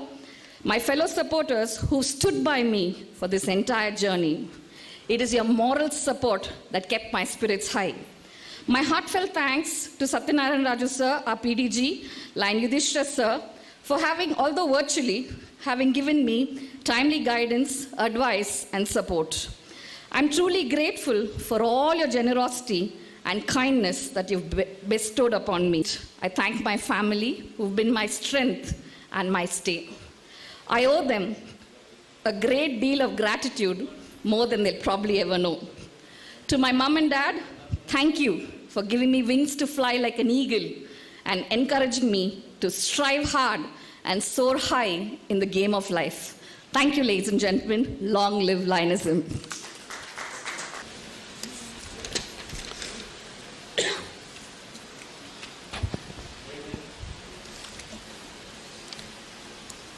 my fellow supporters who stood by me for this entire journey. It is your moral support that kept my spirits high. My heartfelt thanks to Satyanarayan Raju sir, our PDG, Lion Yudhishthira sir, for having, although virtually, having given me timely guidance, advice, and support. I'm truly grateful for all your generosity and kindness that you've bestowed upon me. I thank my family, who've been my strength and my stay. I owe them a great deal of gratitude, more than they'll probably ever know. To my mom and dad, thank you for giving me wings to fly like an eagle and encouraging me to strive hard and soar high in the game of life. Thank you, ladies and gentlemen. Long live Lionism.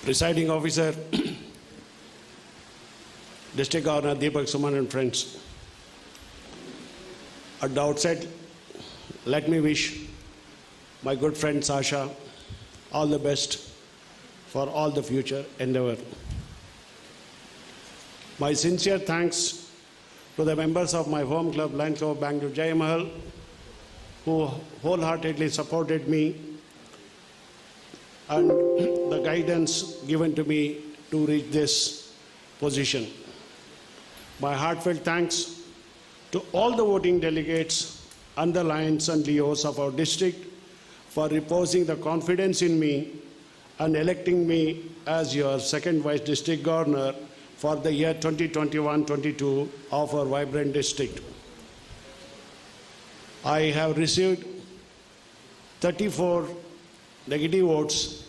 Presiding Officer, District Governor Deepak Suman and friends. At the outset, let me wish my good friend Sasha all the best for all the future endeavor. My sincere thanks to the members of my home club, Lions Club of Bangalore, Jai Mahal, who wholeheartedly supported me and the guidance given to me to reach this position. My heartfelt thanks to all the voting delegates and the Lions and Leos of our district for reposing the confidence in me and electing me as your second Vice District Governor for the year 2021-22 of our vibrant district. I have received 34 negative votes.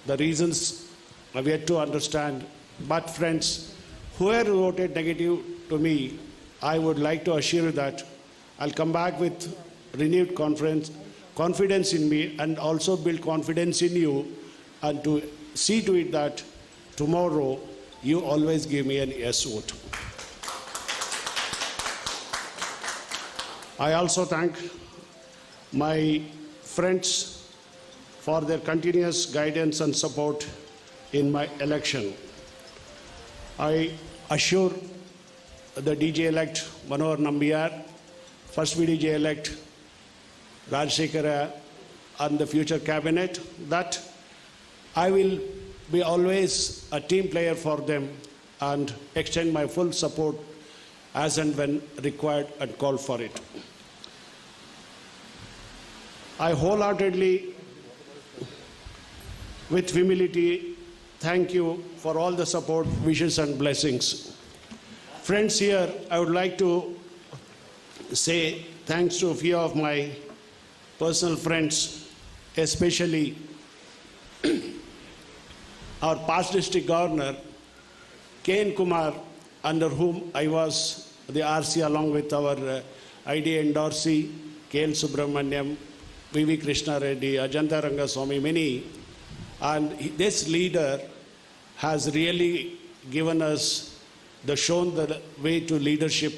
The reasons I've yet to understand. But friends, whoever voted negative to me, I would like to assure you that I'll come back with renewed confidence in me and also build confidence in you, and to see to it that tomorrow you always give me an yes vote. I also thank my friends for their continuous guidance and support in my election. I assure the DJ-elect Manohar Nambiar, first VDJ-elect Rajshekhara, and the future cabinet that I will be always a team player for them and extend my full support as and when required and call for it. I wholeheartedly, with humility, thank you for all the support, wishes, and blessings. Friends, here I would like to say thanks to a few of my personal friends, especially our past district governor, K.N. Kumar, under whom I was the RC along with our IDA endorsee, K.L. Subramaniam, V.V. Krishna Reddy, Ajanta Rangaswamy, many. And this leader has really given us shown the way to leadership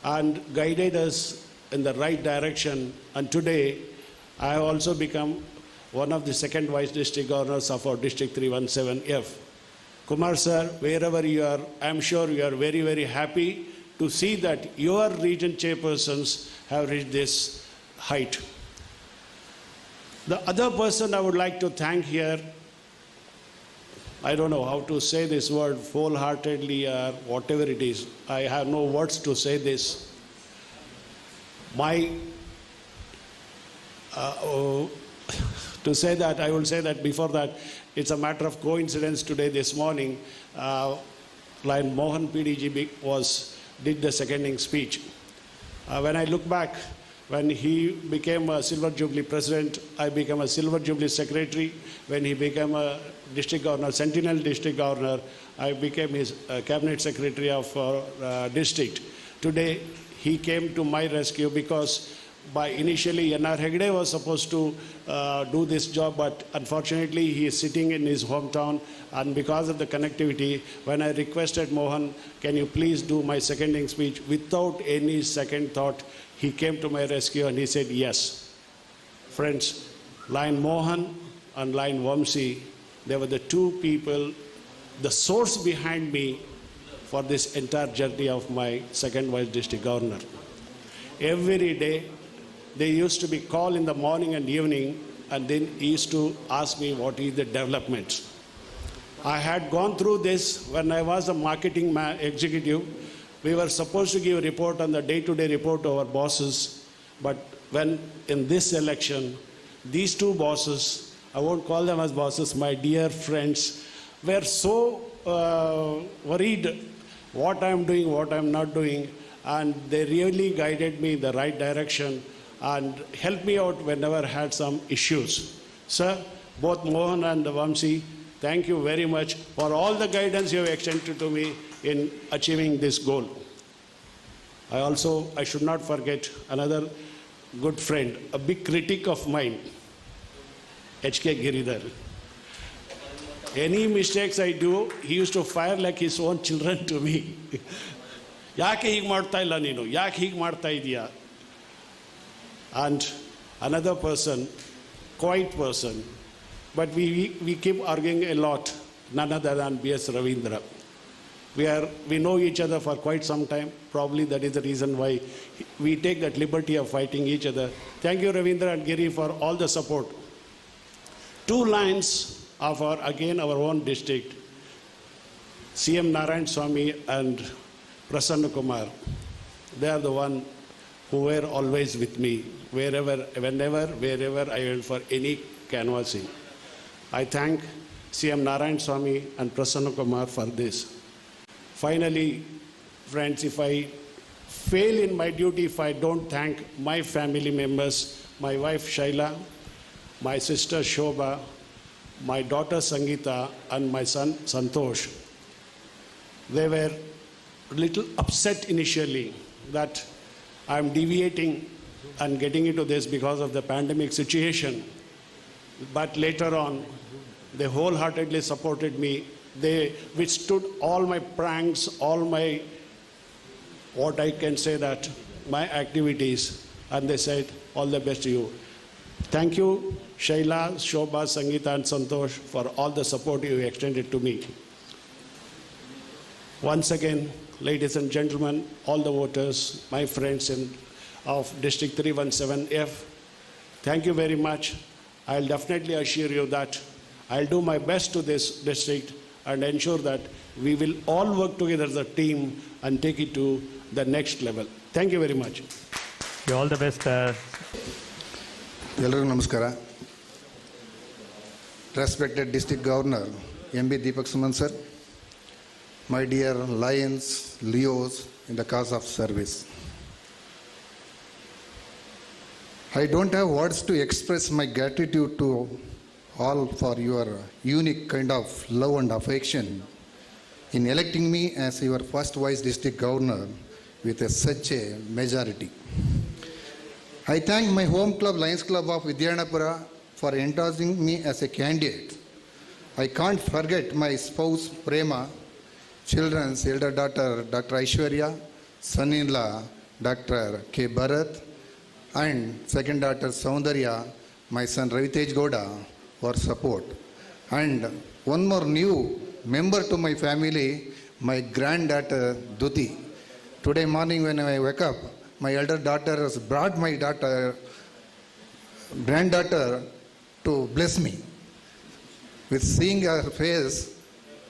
and guided us in the right direction. And today, I have also become one of the second vice district governors of our district 317F. Kumar sir, wherever you are, I am sure you are very, very happy to see that your region chairpersons have reached this height. The other person I would like to thank here, I don't know how to say this word, wholeheartedly or whatever it is. I have no words to say this. To say that, I will say that before that, it's a matter of coincidence today, this morning, Lion Mohan PDG did the seconding speech. When I look back, when he became a Silver Jubilee president, I became a Silver Jubilee secretary. When he became a district governor, Sentinel district governor, I became his cabinet secretary of district. Today, he came to my rescue because initially N.R. Hegde was supposed to do this job, but unfortunately he is sitting in his hometown, and because of the connectivity, when I requested Mohan, can you please do my seconding speech, without any second thought, he came to my rescue and he said yes. Friends, Lion Mohan and Lion Vamsi, they were the two people, the source behind me for this entire journey of my second vice district governor. Every day, they used to be called in the morning and evening, and then he used to ask me what is the development. I had gone through this when I was a marketing executive. We were supposed to give a report on the day-to-day report to our bosses, but when in this election, these two bosses, I won't call them as bosses, my dear friends, were so worried what I'm doing, what I'm not doing, and they really guided me in the right direction and helped me out whenever I had some issues. Sir, both Mohan and Vamsi, thank you very much for all the guidance you have extended to me in achieving this goal. I should not forget another good friend, a big critic of mine, H.K. Giridhar. Any mistakes I do, he used to fire like his own children to me. Yaake hig marta illa neenu? Yaake hig marta idya? And another person, quiet person, but we keep arguing a lot, none other than B.S. Ravindra. We know each other for quite some time. Probably that is the reason why we take that liberty of fighting each other. Thank you, Ravindra and Giri, for all the support. Two lines of our own district, CM Narayan Swamy and Prasanna Kumar. They are the one who were always with me, wherever I went for any canvassing. I thank CM Narayan Swamy and Prasanna Kumar for this. Finally, friends, if I fail in my duty, if I don't thank my family members, my wife Shaila, my sister Shobha, my daughter Sangeeta, and my son Santosh. They were a little upset initially that I'm deviating and getting into this because of the pandemic situation. But later on, they wholeheartedly supported me. They withstood all my pranks, all my, what I can say that, my activities, and they said, all the best to you. Thank you, Shaila, Shobha, Sangeeta, and Santosh, for all the support you extended to me. Once again, ladies and gentlemen, all the voters, my friends of District 317F, thank you very much. I'll definitely assure you that I'll do my best to this district and ensure that we will all work together as a team and take it to the next level. Thank you very much. You all the best. Elrigu namaskara. Respected District Governor M.B. Deepak Suman sir, my dear Lions, Leos in the cause of service. I don't have words to express my gratitude to all for your unique kind of love and affection in electing me as your first Vice District Governor with such a majority. I thank my home club, Lions Club of Vidyanapura, for endorsing me as a candidate. I can't forget my spouse Prema, children's elder daughter Dr. Aishwarya, son-in-law Dr. K. Bharat, and second daughter Saundarya, my son Ravitej Gowda for support. And one more new member to my family, my granddaughter Duti. Today morning when I wake up, my elder daughter has brought my granddaughter to bless me. With seeing her face,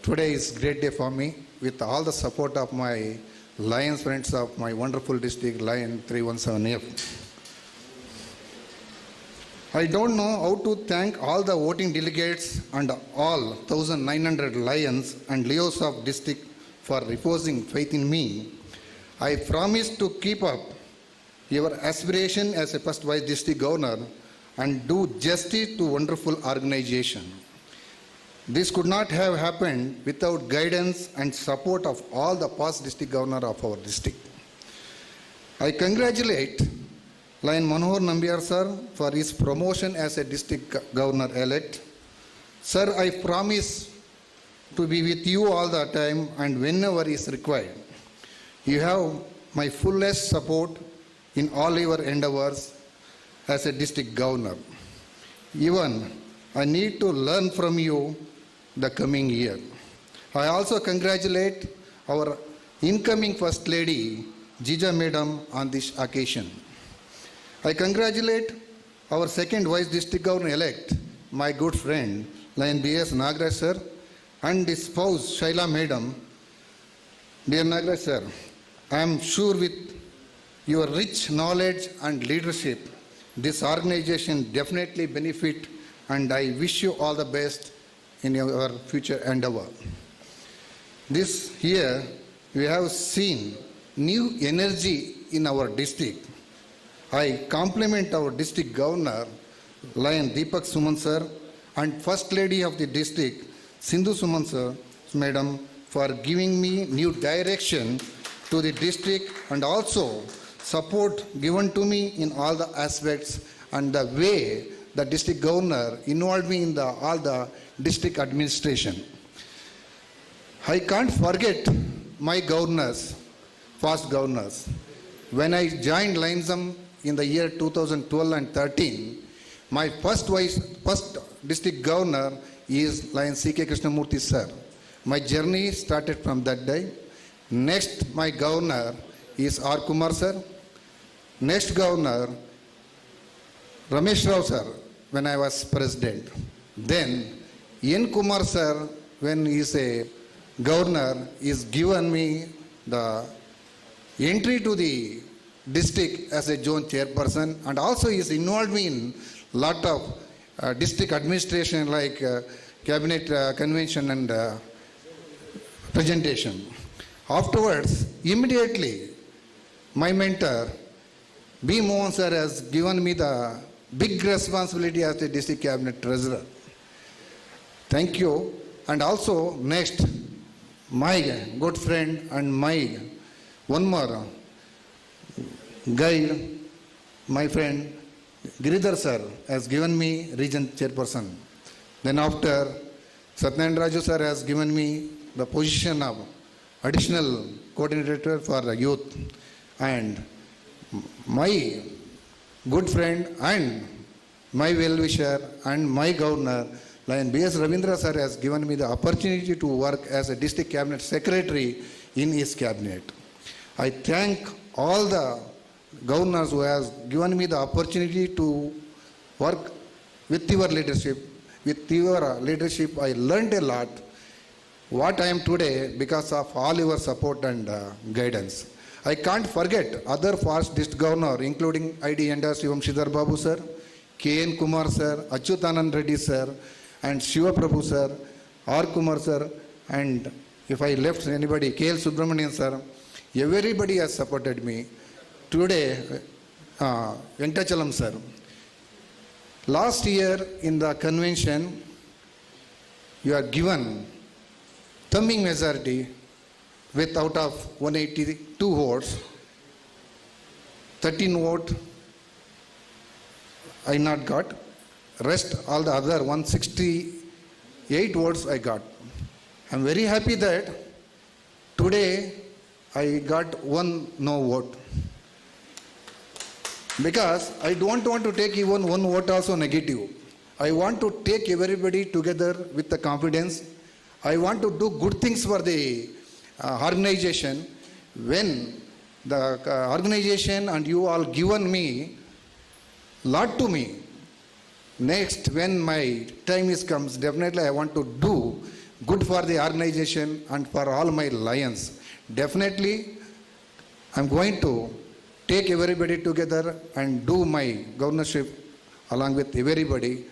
today is a great day for me. With all the support of my Lions friends of my wonderful district, Lion 317F. I don't know how to thank all the voting delegates and all 1,900 Lions and Leos of district for reposing faith in me. I promise to keep up your aspiration as a first vice district governor and do justice to wonderful organization. This could not have happened without guidance and support of all the past district governor of our district. I congratulate Lion Manohar Nambiar sir for his promotion as a district governor-elect. Sir, I promise to be with you all the time and whenever is required. You have my fullest support in all your endeavors as a district governor. Even I need to learn from you the coming year. I also congratulate our incoming First Lady, Jija Madam, on this occasion. I congratulate our second Vice District Governor-elect, my good friend, Lion B.S. Nagraj sir, and his spouse, Shaila Madam. Dear Nagraj sir, I am sure with your rich knowledge and leadership, this organization definitely benefit, and I wish you all the best in your future endeavor. This year, we have seen new energy in our district. I compliment our district governor, Lion Deepak Suman sir, and First Lady of the district, Sindhu Suman sir, Madam, for giving me new direction to the district and also support given to me in all the aspects and the way the district governor involved me in all the district administration. I can't forget my governors, past governors. When I joined Lionsum in the year 2012 and 13, my first district governor is Lion C.K. Krishnamurthy sir. My journey started from that day. Next, my governor is R. Kumar sir. Next governor, Ramesh Rao sir, when I was president. Then, N. Kumar sir, when he is a governor, is given me the entry to the district as a zone chairperson, and also is involved me in lot of district administration like cabinet convention and presentation. Afterwards, immediately, my mentor, B. Mohan sir, has given me the big responsibility as the district cabinet treasurer. Thank you. And also, next, my good friend and my one more guide, my friend Giridhar sir, has given me region chairperson. Then after, Satyanarayana Raju sir has given me the position of additional coordinator for the youth. And my good friend and my well-wisher and my governor, Lion B.S. Ravindra sir, has given me the opportunity to work as a district cabinet secretary in his cabinet. I thank all the governors who has given me the opportunity to work with your leadership. With your leadership, I learned a lot. What I am today because of all your support and guidance. I can't forget other past district governor, including ID Enda Shivam Shidhar Babu sir, K.N. Kumar sir, Achyutanand Reddy sir, and Shiva Prabhu sir, R. Kumar sir, and if I left anybody, K.L. Subramanian sir, everybody has supported me. Today, Venkachalam sir. Last year in the convention, you are given thumbing majority with out of 182 votes, 13 votes I not got. Rest, all the other 168 votes I got. I'm very happy that today I got one no vote. Because I don't want to take even one vote also negative. I want to take everybody together with the confidence. I want to do good things for the organization. When the organization and you all given me lot to me, next when my time is comes, definitely I want to do good for the organization and for all my lions. Definitely I'm going to take everybody together and do my governorship along with everybody.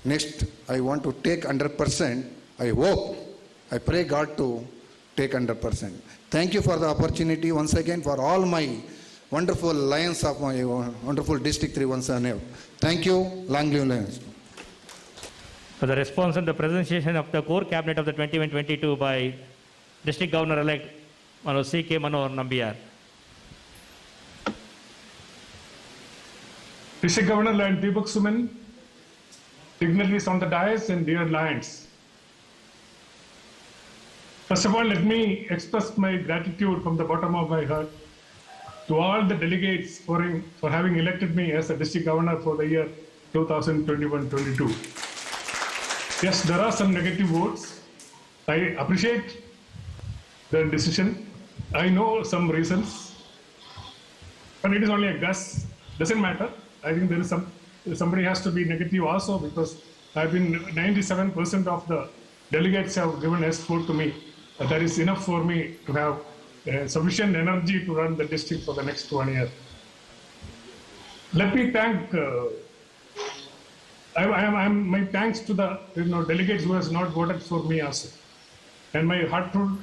Next, I want to take 100%. I hope, I pray God to take 100%. Thank you for the opportunity once again for all my wonderful lions of my wonderful district 317. Thank you. Long live Lions. For the response on the presentation of the core cabinet of the 21-22 by District Governor-elect Manoj C.K. Manohar Nambiar. District Governor Lion Deepak Suman, dignitaries on the dais and dear Lions. First of all, let me express my gratitude from the bottom of my heart to all the delegates for having elected me as a district governor for the year 2021-22. Yes, there are some negative votes. I appreciate the decision. I know some reasons, but it is only a guess. Doesn't matter. I think there is somebody has to be negative also, because I've been 97% of the delegates have given support to me. That is enough for me to have sufficient energy to run the district for the next 1 year. Let me thank. My thanks to the delegates who has not voted for me also, and my heartfelt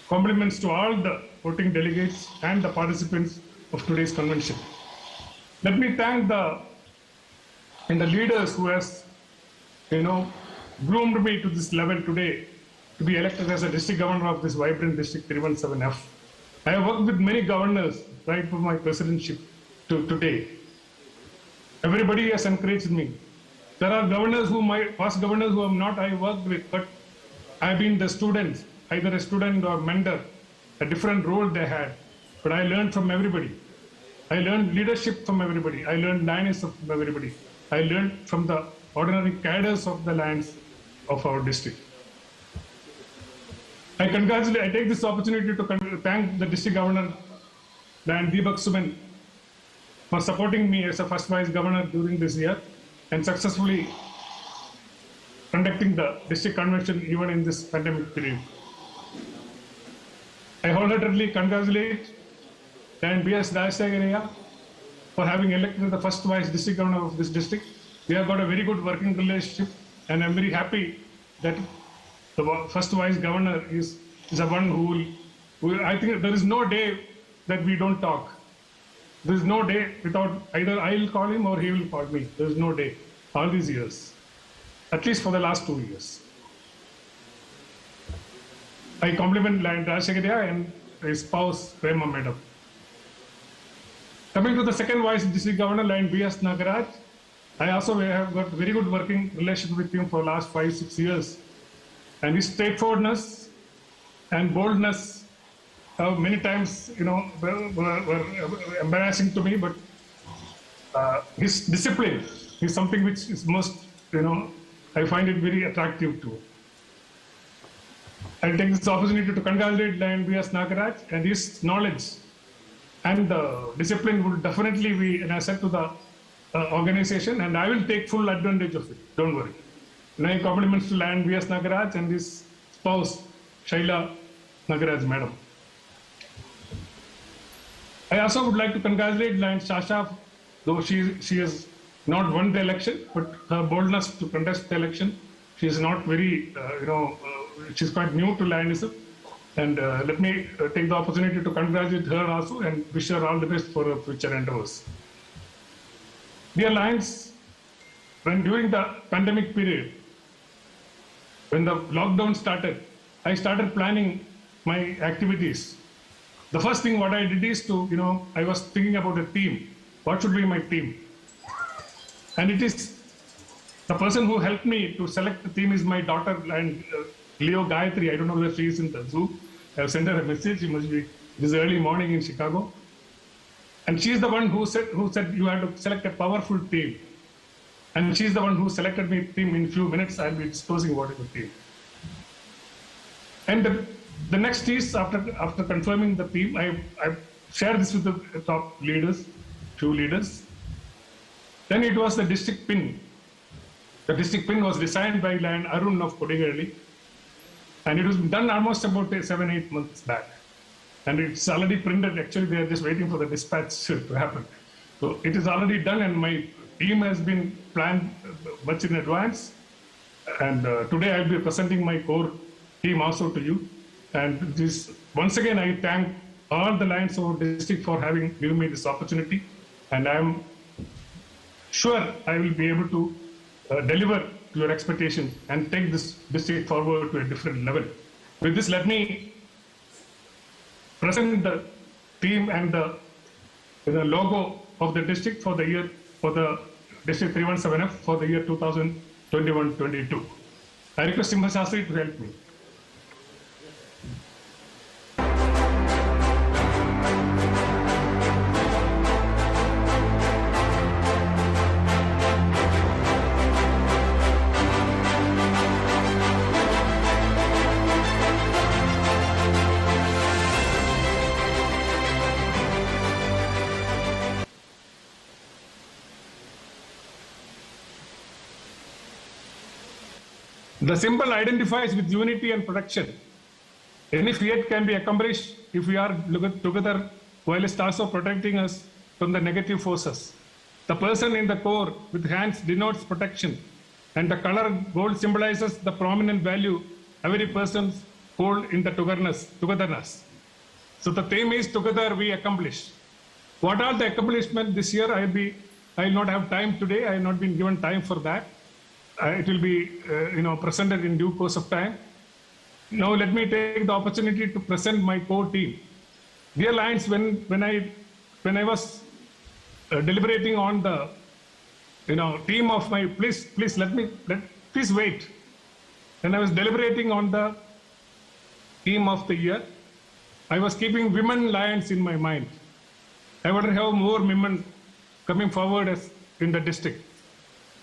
compliments to all the voting delegates and the participants of today's convention. Let me thank the leaders who has groomed me to this level today to be elected as a district governor of this vibrant district 317F. I have worked with many governors right from my presidency to today. Everybody has encouraged me. There are governors past governors who have not I worked with, but I've been the student, either a student or mentor, a different role they had. But I learned from everybody. I learned leadership from everybody. I learned lioness from everybody. I learned from the ordinary cadres of the lands of our district. I take this opportunity to thank the district governor, Lion Deepak Suman, for supporting me as a first vice governor during this year and successfully conducting the district convention even in this pandemic period. I wholeheartedly congratulate Lion B.S. Rajashekhar for having elected the first vice district governor of this district. We have got a very good working relationship, and I'm very happy that the first vice governor is the one who I think there is no day that we don't talk. There is no day without either I'll call him or he will call me. There is no day, all these years, at least for the last 2 years. I compliment Lion Rajashekhar and his spouse, Prema Madam. Coming to the second vice district governor, Lion B.S. Nagaraj, I also have got very good working relationship with him for the last 5-6 years. And his straightforwardness and boldness many times, were embarrassing to me, but his discipline is something which is most, I find it very attractive too. I'll take this opportunity to congratulate Lion B.S. Nagaraj, and his knowledge and discipline will definitely be an asset to the organization, and I will take full advantage of it. Don't worry. My compliments to Lion B.S. Nagaraj and his spouse, Shaila Nagaraj Madam. I also would like to congratulate Lion Shasha, though she has not won the election, but her boldness to contest the election. She is not very, she's quite new to Lionism. And let me take the opportunity to congratulate her also and wish her all the best for her future endeavors. Dear Lions, during the pandemic period, when the lockdown started, I started planning my activities. The first thing what I did is to, I was thinking about a theme. What should be my theme? And it is the person who helped me to select the theme is my daughter and Leo Gayatri. I don't know whether she is in the Zoom. I have sent her a message. She must be, it is early morning in Chicago. And she's the one who said you have to select a powerful team. And she's the one who selected me team. In few minutes, I'll be disclosing what is the team. And the next is, after confirming the team, I shared this with the top leaders, few leaders. Then it was the district pin. The district pin was designed by Lion Arun of Kodigarli. And it was done almost about 7-8 months back. And it's already printed. Actually, they are just waiting for the dispatch to happen. So it is already done, and my team has been planned much in advance. And today I'll be presenting my core team also to you. And this, once again, I thank all the Lions of district for having given me this opportunity. And I'm sure I will be able to deliver to your expectations and take this district forward to a different level. With this, let me present the team and the logo of the district for the year, for the district 317F for the year 2021-22. I request Simha Shastri to help me. The symbol identifies with unity and protection. Any feat can be accomplished if we are together, while it's also protecting us from the negative forces. The person in the core with hands denotes protection, and the color gold symbolizes the prominent value every person holds in the togetherness. So the theme is together we accomplish. What are the accomplishments this year? I will not have time today. I have not been given time for that. It will be presented in due course of time. Now let me take the opportunity to present my core team. Dear Lions, when I was deliberating on the team of my please wait. When I was deliberating on the team of the year, I was keeping women Lions in my mind. I want to have more women coming forward as in the district.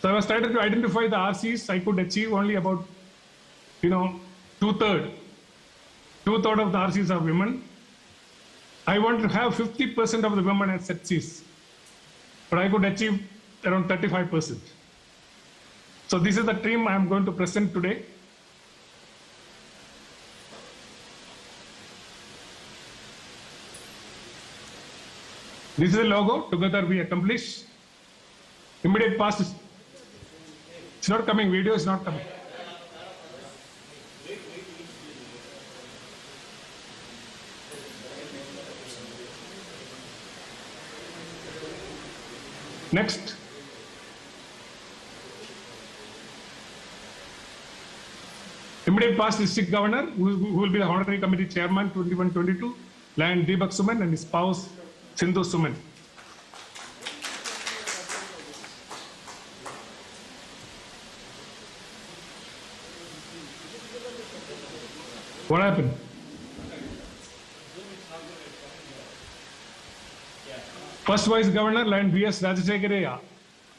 So I was trying to identify the RCs. I could achieve only about, two-thirds of the RCs are women. I want to have 50% of the women as ZCs, but I could achieve around 35%. So this is the team I am going to present today. This is the logo. Together we accomplish. Immediate past is. It's not coming, video is not coming. Next. Immediate past district governor, who will be the honorary committee chairman 21-22, Lion Deepak Suman and his spouse Sindhu Suman. What happened? First Vice Governor, Lion V.S. Rajasekharaya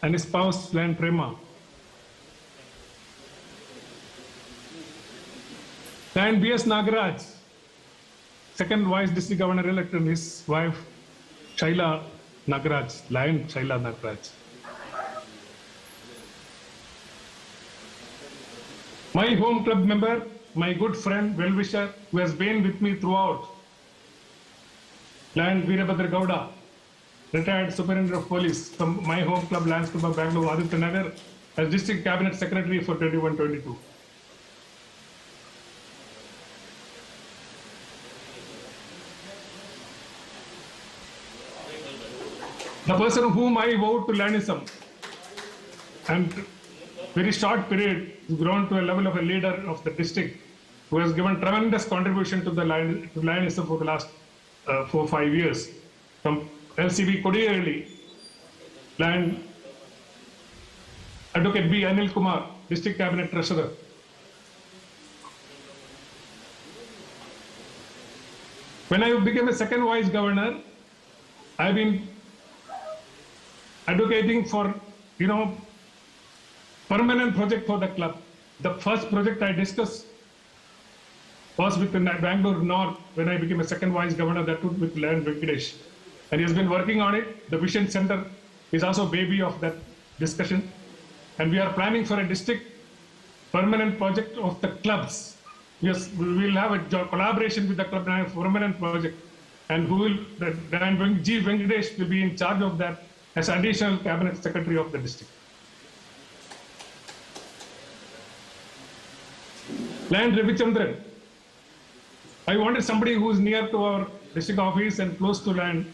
and his spouse, Lion Prema. Lion B.S. Nagaraj, Second Vice District Governor-elect, and his wife, Shaila Nagaraj, Lion Shaila Nagaraj. My home club member, my good friend, well-wisher, who has been with me throughout, Lion Veerabhadra Gowda, retired Superintendent of Police from my home club, Lions Club of Bangalore, Aditya Nagar, as District Cabinet Secretary for 21-22. The person whom I vowed to Lionism, and very short period, grown to a level of a leader of the district, who has given tremendous contribution to the Lionism for the last 4-5 years. From LCB Kodigarli, Lion Advocate B. Anil Kumar, District Cabinet Treasurer. When I became a second Vice Governor, I've been advocating for, permanent project for the club. The first project I discussed was with the Bangalore North when I became a second vice governor, that too with Lion Venkatesh. And he has been working on it. The Vision Center is also a baby of that discussion. And we are planning for a district permanent project of the clubs. Yes, we will have a collaboration with the club and a permanent project. And G. Venkatesh will be in charge of that as additional cabinet secretary of the district. Land Ravichandran. I wanted somebody who is near to our district office and close to land,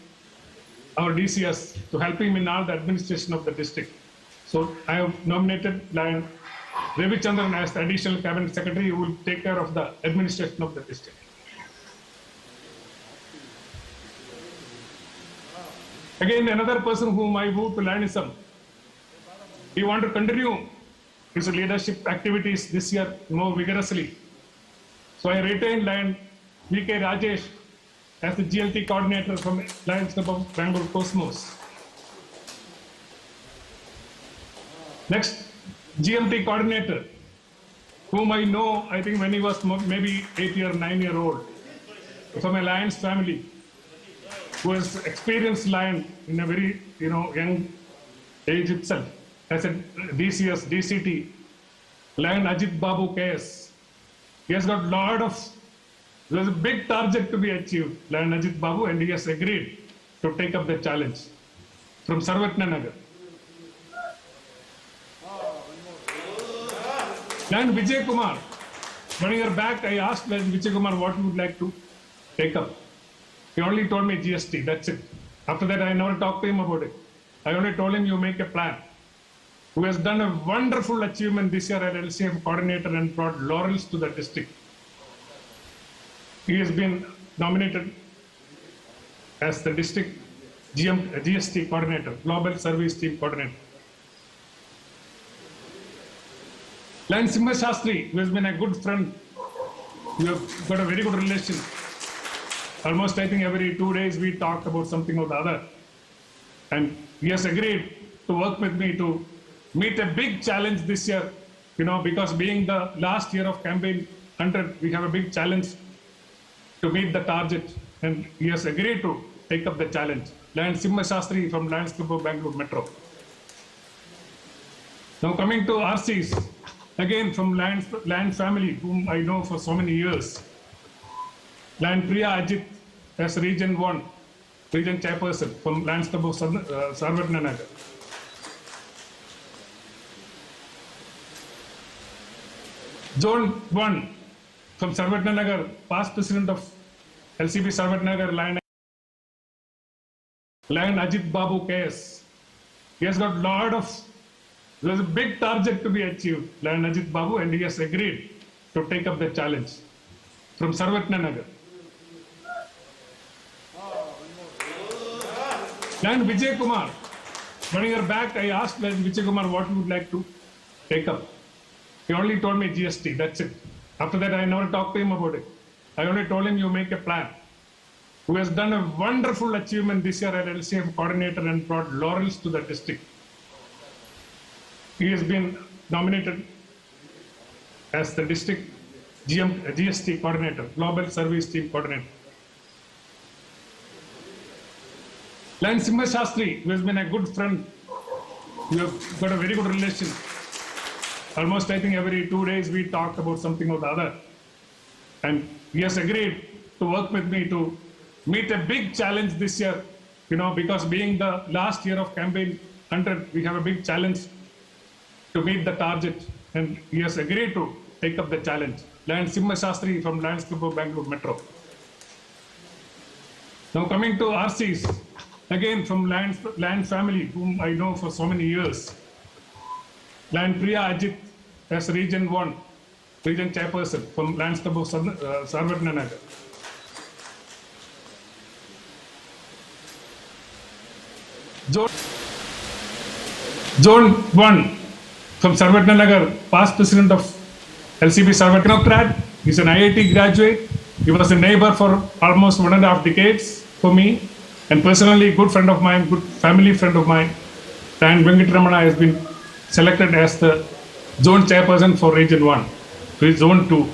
our DCS, to help him in all the administration of the district. So I have nominated Land Ravichandran as the additional cabinet secretary who will take care of the administration of the district. Again, another person whom I moved to Landism. He wanted to continue his leadership activities this year more vigorously. So I retained Land V.K. Rajesh as the GLT coordinator from Lions Club of Bangalore Cosmos. Next, GMT coordinator, whom I know, I think when he was maybe 8 or 9 years old, from a Lions family, who has experienced Lion in a very young age itself, as a DCS, DCT, Lion Ajit Babu KS. He has got there's a big target to be achieved, Lion Ajit Babu, and he has agreed to take up the challenge from Sarvatna Nagar. Lion Vijay Kumar. 1 year back, I asked Lion Vijay Kumar what he would like to take up. He only told me GST, that's it. After that, I never talked to him about it. I only told him, you make a plan. Who has done a wonderful achievement this year as LCF coordinator and brought laurels to the district. He has been nominated as the district GST coordinator, Global Service Team coordinator. Lion Simha Shastri, who has been a good friend, we have got a very good relation. Almost, I think, every 2 days we talk about something or the other. And he has agreed to work with me to meet a big challenge this year, because being the last year of campaign 100, we have a big challenge to meet the target. And he has agreed to take up the challenge. Lion Simha Shastri from Lions Club of Bangalore Metro. Now coming to RCs, again from Lion family, whom I know for so many years. Lion Priya Ajit as Region 1, Region Chairperson from Lions Club of Sarvatna Nagar. Zone 1 from Sarvatna Nagar, past president of LCB Sarvatna Nagar, Lion Ajit Babu KS. He has got there's a big target to be achieved, Lion Ajit Babu, and he has agreed to take up the challenge from Sarvatna Nagar. Lion Vijay Kumar. 1 year back, I asked Lion Vijay Kumar what he would like to take up. He only told me GST, that's it. After that, I never talked to him about it. I only told him, you make a plan. Who has done a wonderful achievement this year as LCF coordinator and brought laurels to the district. He has been nominated as the district GST coordinator, Global Service Team coordinator. Lion Simha Shastri, who has been a good friend, we have got a very good relation. Almost, I think, every 2 days we talk about something or the other. And he has agreed to work with me to meet a big challenge this year, because being the last year of campaign 100, we have a big challenge to meet the target. And he has agreed to take up the challenge. Lion Simha Shastri from Lions Club of Bangalore Metro. Now coming to RCs, again from Lion family, whom I know for so many years. Lion Priya Ajit as Region 1, Region Chairperson from Lions Club of Sarvatna Nagar. Zone 1 from Sarvatna Nagar, past president of LCB Sarvatna. He's an IIT graduate. He was a neighbor for almost 1.5 decades for me. and personally good friend of mine, good family friend of mine, and Venkatramana has been selected as the zone chairperson for Region 1, Zone 2,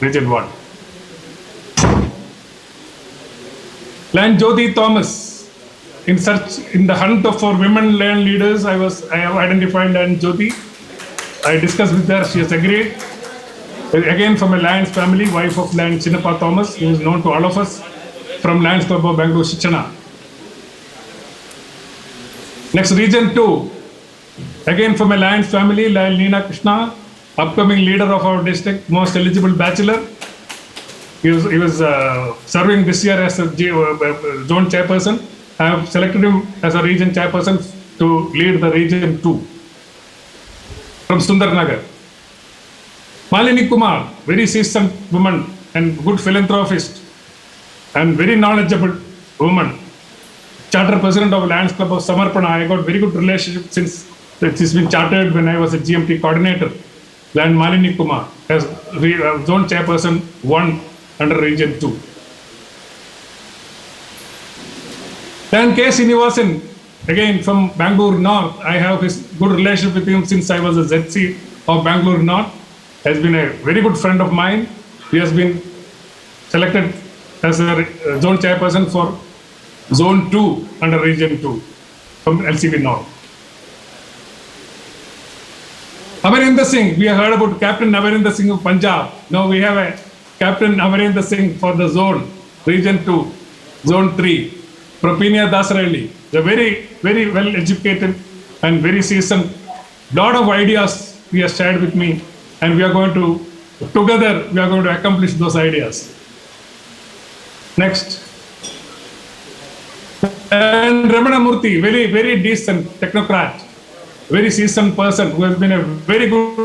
Region 1. Lion Jyoti Thomas, in the hunt for women lion leaders, I have identified Lion Jyoti. I discussed with her, she has agreed. Again from a Lions family, wife of Lion Chinnappa Thomas, who is known to all of us, from Lions Club of Bangalore, Shichana. Next, Region 2, again from a Lions family, Lion Neena Krishna, upcoming leader of our district, most eligible bachelor. He was serving this year as a zone chairperson. I have selected him as a region chairperson to lead the Region 2 from Sundarnagar. Malini Kumar, very seasoned woman and good philanthropist and very knowledgeable woman. Charter president of Lions Club of Samarpana. I got very good relationship since it's been chartered when I was a GMT coordinator. Lion Malini Kumar as zone chairperson 1 under Region 2. Then K. Srinivasan, again from Bangalore North. I have his good relationship with him since I was a ZC of Bangalore North. Has been a very good friend of mine. He has been selected as a zone chairperson for Zone 2 under Region 2 from LCB North. Amarinder Singh, we have heard about Captain Amarinder Singh of Punjab. Now we have a Captain Amarinder Singh for the zone, Region 2, Zone 3, Propinia Dasarelli. They're very, very well educated and very seasoned. Lot of ideas he has shared with me, and we are going to, together, we are going to accomplish those ideas. Next. And Ramana Murthy, very, very decent technocrat, very seasoned person who has been a very good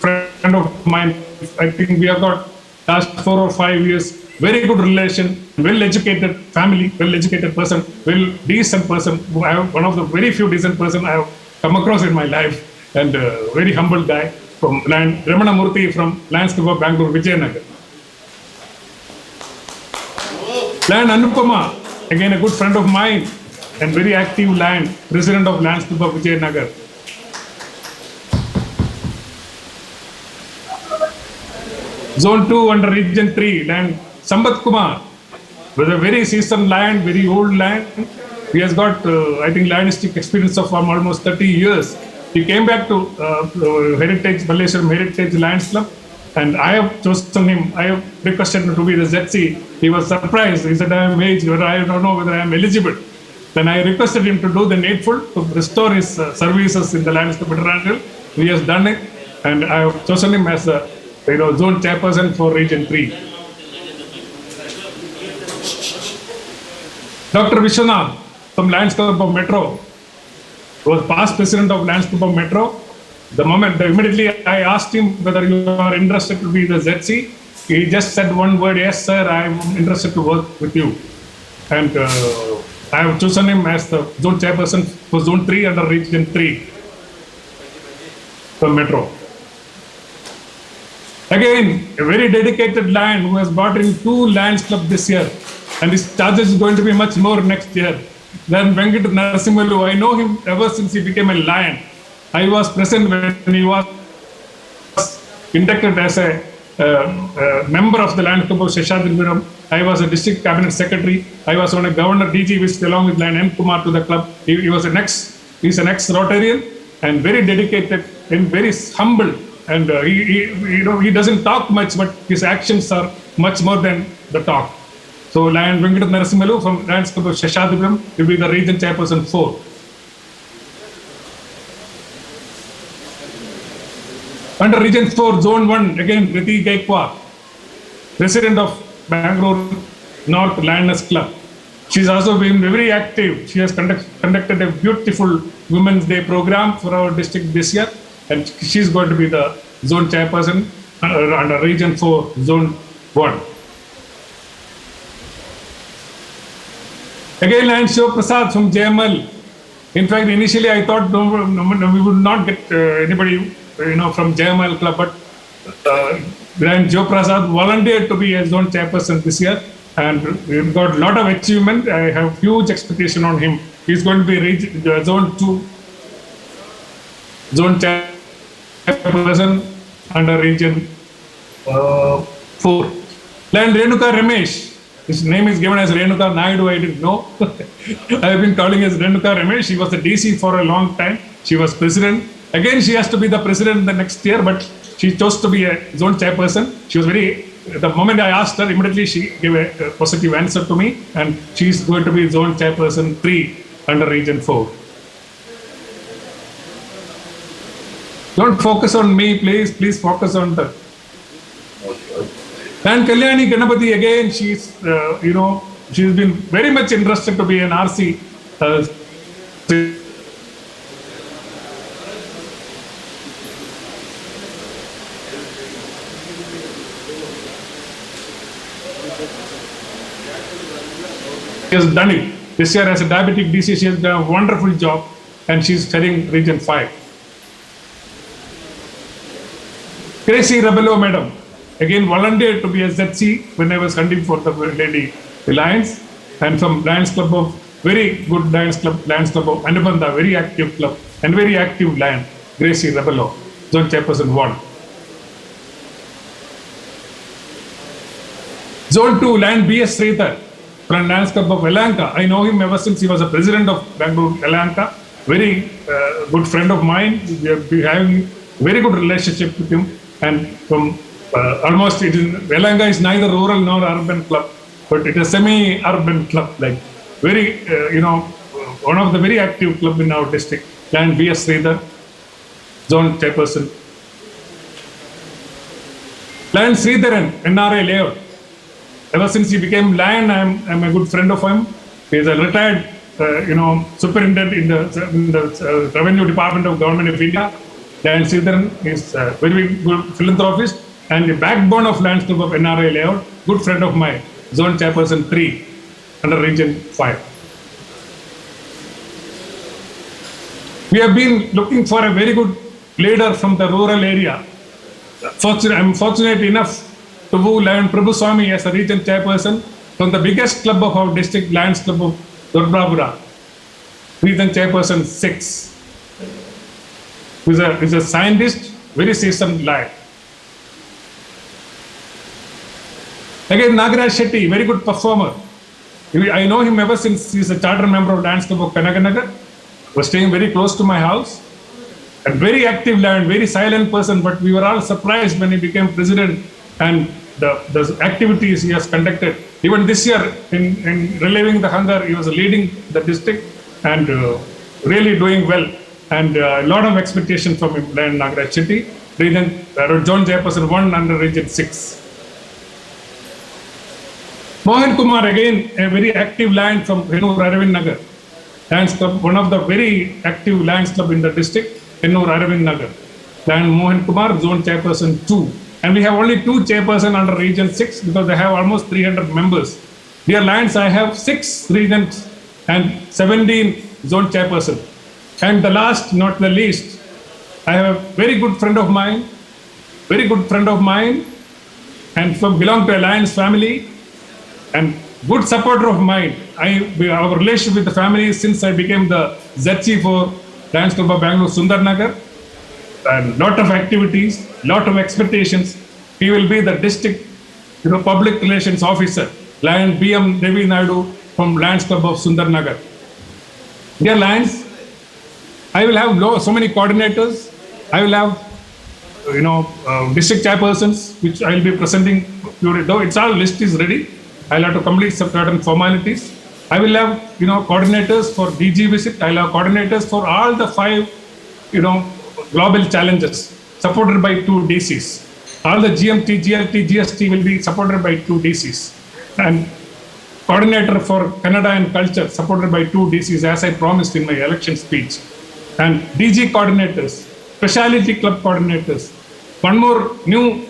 friend of mine. I think we have got last 4 or 5 years, very good relation, well-educated family, well-educated person, decent person. I have one of the very few decent person I have come across in my life, and very humble guy from Ramana Murthy from Lions Club of Bangalore, Vijayanagar. Lion Anupama, again a good friend of mine and very active Lion, president of Lions Club of Vijayanagar. Zone 2 under Region 3, Lion Sambat Kumar, was a very seasoned Lion, very old Lion. He has got, I think, Lionistic experience of almost 30 years. He came back to Heritage, Malleshwaram Heritage Lions Club, and I have chosen him. I have requested him to be the ZC. He was surprised. He said, I am aged, I don't know whether I am eligible. Then I requested him to do the needful to restore his services in the Lions Club International. He has done it, and I have chosen him as a zone chairperson for Region 3. Dr. Vishwanath from Lions Club of Metro was past president of Lions Club of Metro. Immediately I asked him whether you are interested to be the ZC. He just said one word, yes sir, I am interested to work with you. And I have chosen him as the zone chairperson for Zone 3 under Region 3 from Metro. Again, a very dedicated Lion who has brought in 2 Lions Club this year, and his charges is going to be much more next year. Then Venkat Narasimhalu, I know him ever since he became a Lion. I was present when he was inducted as a member of the Lions Club of Seshadripuram. I was a district cabinet secretary. I was on a governor DG visit along with Lion M. Kumar to the club. He's an ex-Rotarian and very dedicated and very humble. And he doesn't talk much, but his actions are much more than the talk. So Lion Venkat Narasimhalu from Lions Club of Seshadripuram will be the region chairperson 4. Under Region 4, Zone 1, again Riti Gaikwad, resident of Bangalore North Lioness Club. She's also been very active. She has conducted a beautiful Women's Day program for our district this year, and she's going to be the zone chairperson under Region 4, Zone 1. Again, Lion Shiv Prasad from JML. In fact, initially I thought we would not get anybody from JML club, but Lion Shiv Prasad volunteered to be a zone chairperson this year. and we've got a lot of achievement. I have huge expectation on him. He's going to be Zone 2, Zone Chairperson under Region 4. Then Renuka Ramesh. His name is given as Renuka Naidu, I didn't know. I have been calling as Renuka Ramesh. She was the DC for a long time. She was president. Again, she has to be the president the next year, but she chose to be a zone chairperson. She was the moment I asked her, immediately she gave a positive answer to me, and she's going to be zone chairperson 3 under Region 4. Don't focus on me, please focus on the. And Kalyani Ganapati, again, she's been very much interested to be an RC. She has done it. This year as a diabetic DC, she has done a wonderful job, and she's heading Region 5. Gracie Rebello, madam. Again, volunteered to be a ZC when I was hunting for the Lady Lions, and from Lions Club of very good Lions Club of Anubandha, very active club and very active Lion, Gracie Rebello, Zone Chairperson 1. Zone 2, Lion BS Sridhar from Lions Club of Yelahanka. I know him ever since he was a president of Bangalore Yelahanka. Very good friend of mine. We have been having very good relationship with him, and from almost Yelahanka is neither rural nor urban club, but it is semi-urban club, like very, one of the very active club in our district. Lion BS Sridhar, Zone Chairperson. Lion Sridharan, NRA layout. Ever since he became Lion, I'm a good friend of him. He is a retired, superintendent in the Revenue Department of Government of India. Lion Sridharan is a very good philanthropist and the backbone of Lions Club of NRA layout. Good friend of mine, Zone Chairperson 3 under Region 5. We have been looking for a very good leader from the rural area. I'm fortunate enough to woo Lion Prabhu Swami as a Region Chairperson from the biggest club of our district, Lions Club of Durgapura, Region Chairperson 6. He's a scientist, very seasoned Lion. Again, Nagaraj Shetty, very good performer. I know him ever since he's a charter member of Lions Club of Kanaganagar. Was staying very close to my house. A very active Lion, very silent person, but we were all surprised when he became president and the activities he has conducted. Even this year, in relieving the hunger, he was leading the district and really doing well. And a lot of expectation from him, Lion Nagaraj Shetty, Zone Chairperson 1 under Region 6. Mohan Kumar, again, a very active Lion from Hennur Aravind Nagar. Lions Club, one of the very active Lions Club in the district, Hennur Aravind Nagar. Lion Mohan Kumar, Zone Chairperson 2. And we have only 2 chairpersons under Region 6 because they have almost 300 members. Dear Lions, I have 6 regions and 17 zone chairpersons. And the last, not the least, I have a very good friend of mine, and belong to a Lions family, and good supporter of mine. Our relationship with the family since I became the ZC for Lions Club of Bangalore, Sundar Nagar. And lot of activities, lot of expectations. He will be the district public relations officer, Lion BM Devi Naidu from Lions Club of Sundar Nagar. Dear Lions, I will have so many coordinators. I will have district chairpersons, which I will be presenting. Though it's all list is ready, I'll have to complete some certain formalities. I will have coordinators for DG visit. I'll have coordinators for all the 5 global challenges, supported by 2 DCs. All the GMT, GLT, GST will be supported by 2 DCs. And coordinator for Kannada and culture, supported by 2 DCs, as I promised in my election speech. And DG coordinators, specialty club coordinators. One more new,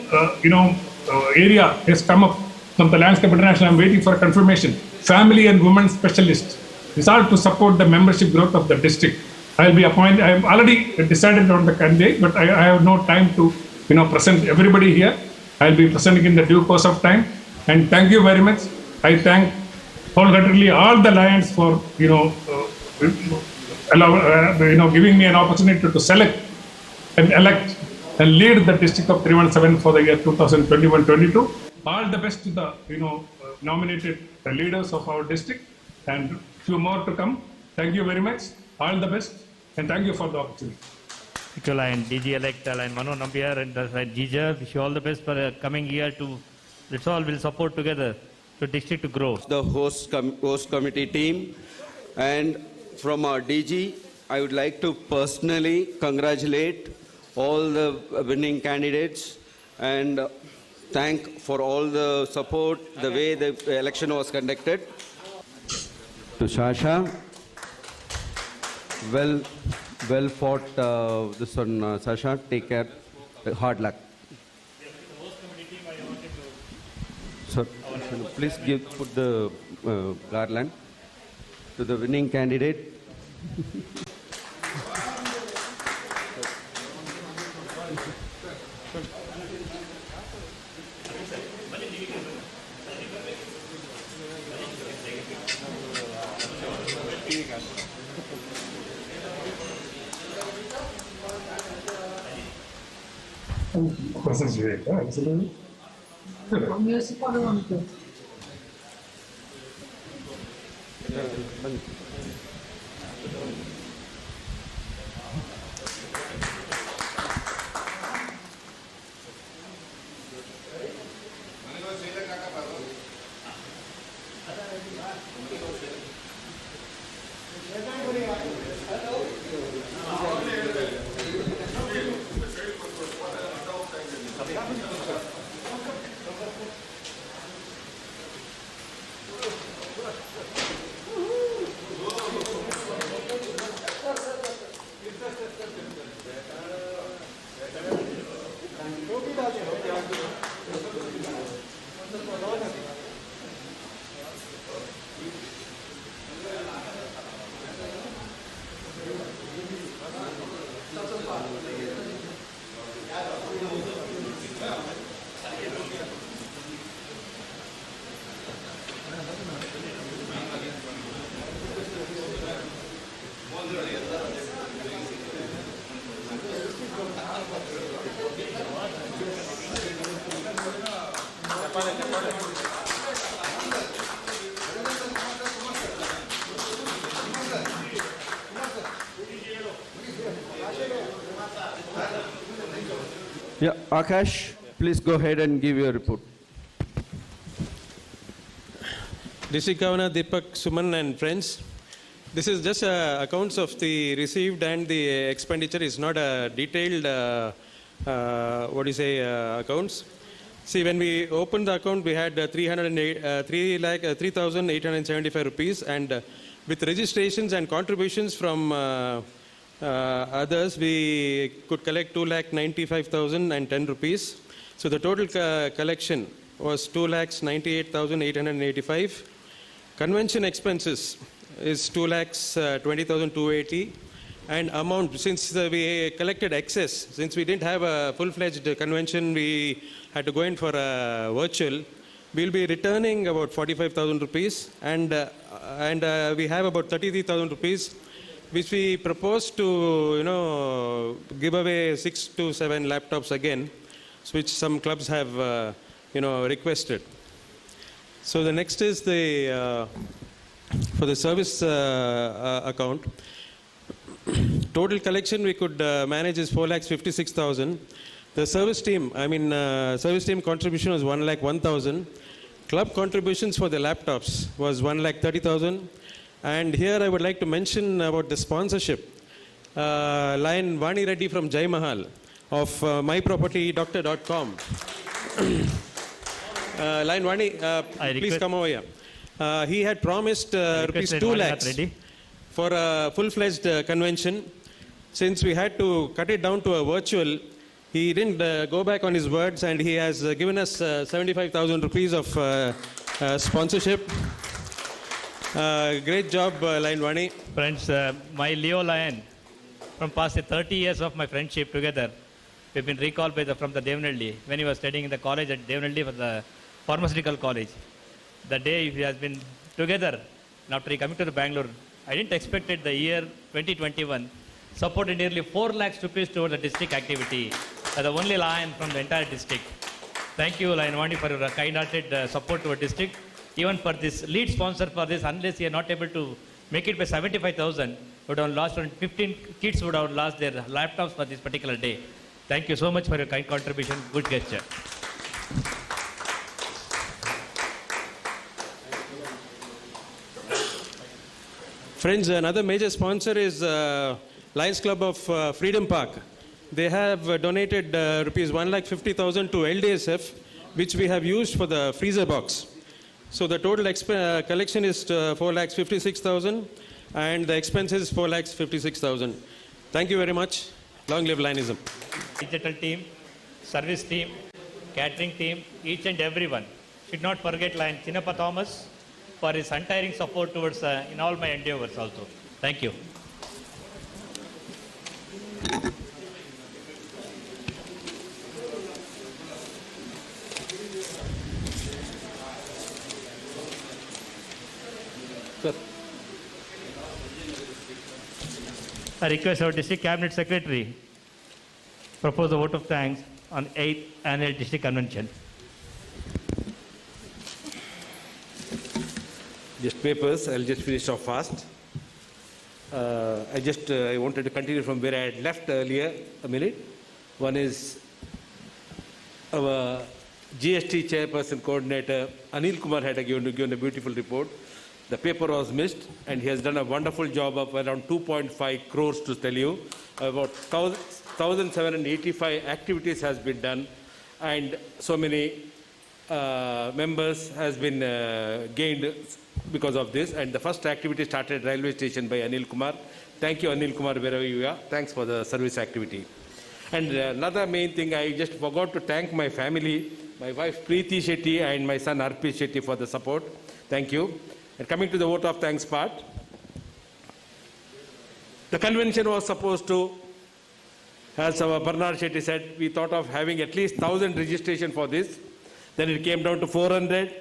area has come up from the Lions Club International. I'm waiting for confirmation. Family and women specialist. It's all to support the membership growth of the district. I'll be appointed. I have already decided on the candidate, but I have no time to, present everybody here. I'll be presenting in the due course of time. And thank you very much. I thank wholeheartedly all the Lions for, giving me an opportunity to select and elect and lead the district of 317 for the year 2021-22. All the best to the, nominated leaders of our district and few more to come. Thank you very much. All the best and thank you for the opportunity. Thank you, Lion DG-elect Lion Mano Nambiar and Lion Jija. Wish you all the best for the coming year to, let's all will support together to district to grow. The host committee team, and from our DG, I would like to personally congratulate all the winning candidates and thank for all the support, the way the election was conducted. To Sasha, well fought this one, Sasha. Take care. Hard luck. So, please put the garland to the winning candidate. Yeah, Akash, please go ahead and give your report. District Governor Deepak Suman and friends, this is just accounts of the received and the expenditure. Is not a detailed, accounts. See, when we opened the account, we had 3,875 rupees, and with registrations and contributions from others, we could collect 2,95,010 rupees. So the total collection was 2,98,885. Convention expenses is 2,20,280. And amount, since we collected excess, since we didn't have a full-fledged convention, we had to go in for a virtual. We'll be returning about 45,000 rupees, and we have about 33,000 rupees, which we propose to, give away 6 to 7 laptops again, which some clubs have, requested. So the next is the for the service account. Total collection we could manage is 4,56,000. The service team, service team contribution was 1,01,000. Club contributions for the laptops was 1,30,000. And here I would like to mention about the sponsorship. Lion Vani Reddy from Jai Mahal of mypropertydoctor.com. Lion Vani, please come over here. He had promised rupees 2 lakhs for a full-fledged convention. Since we had to cut it down to a virtual, he didn't go back on his words, and he has given us 75,000 rupees of sponsorship. Great job, Lion Vani. Friends, my Leo Lion, from past 30 years of my friendship together, we've been recalled from the Devanalli when he was studying in the college at Devanalli for the pharmaceutical college. the day he has been together. And after he coming to the Bangalore, I didn't expect it the year 2021 supported nearly 4 lakhs rupees toward the district activity. The only lion from the entire district. Thank you, Lion Vani, for your kind-hearted support to our district. Even for this lead sponsor for this, unless you are not able to make it by 75,000, would have lost around 15 kids would have lost their laptops for this particular day. Thank you so much for your kind contribution. Good gesture. Friends, another major sponsor is Lions Club of Freedom Park. They have donated rupees 1,50,000 to LDSF, which we have used for the freezer box. So the total collection is 4,56,000 and the expense is 4,56,000. Thank you very much. Long live Lionism. Digital team, service team, catering team, each and everyone. Should not forget Lion Chinnappa Thomas for his untiring support towards in all my endeavors also. Thank you. I request our District Cabinet Secretary propose a vote of thanks on 8th Annual District Convention. Just papers, I'll just finish off fast. I wanted to continue from where I had left earlier a minute. One is our GST chairperson coordinator, Anil Kumar, had given a beautiful report. The paper was missed, and he has done a wonderful job of around 2.5 crores to tell you. About 1,785 activities has been done, and so many members has been gained because of this. And the first activity started at railway station by Anil Kumar. Thank you, Anil Kumar, wherever you are. Thanks for the service activity. And another main thing, I just forgot to thank my family, my wife Preeti Shetty and my son Arpit Shetty for the support. Thank you. And coming to the vote of thanks part, the convention was supposed to, as our Bernard Shetty said, we thought of having at least 1,000 registration for this. Then it came down to 400.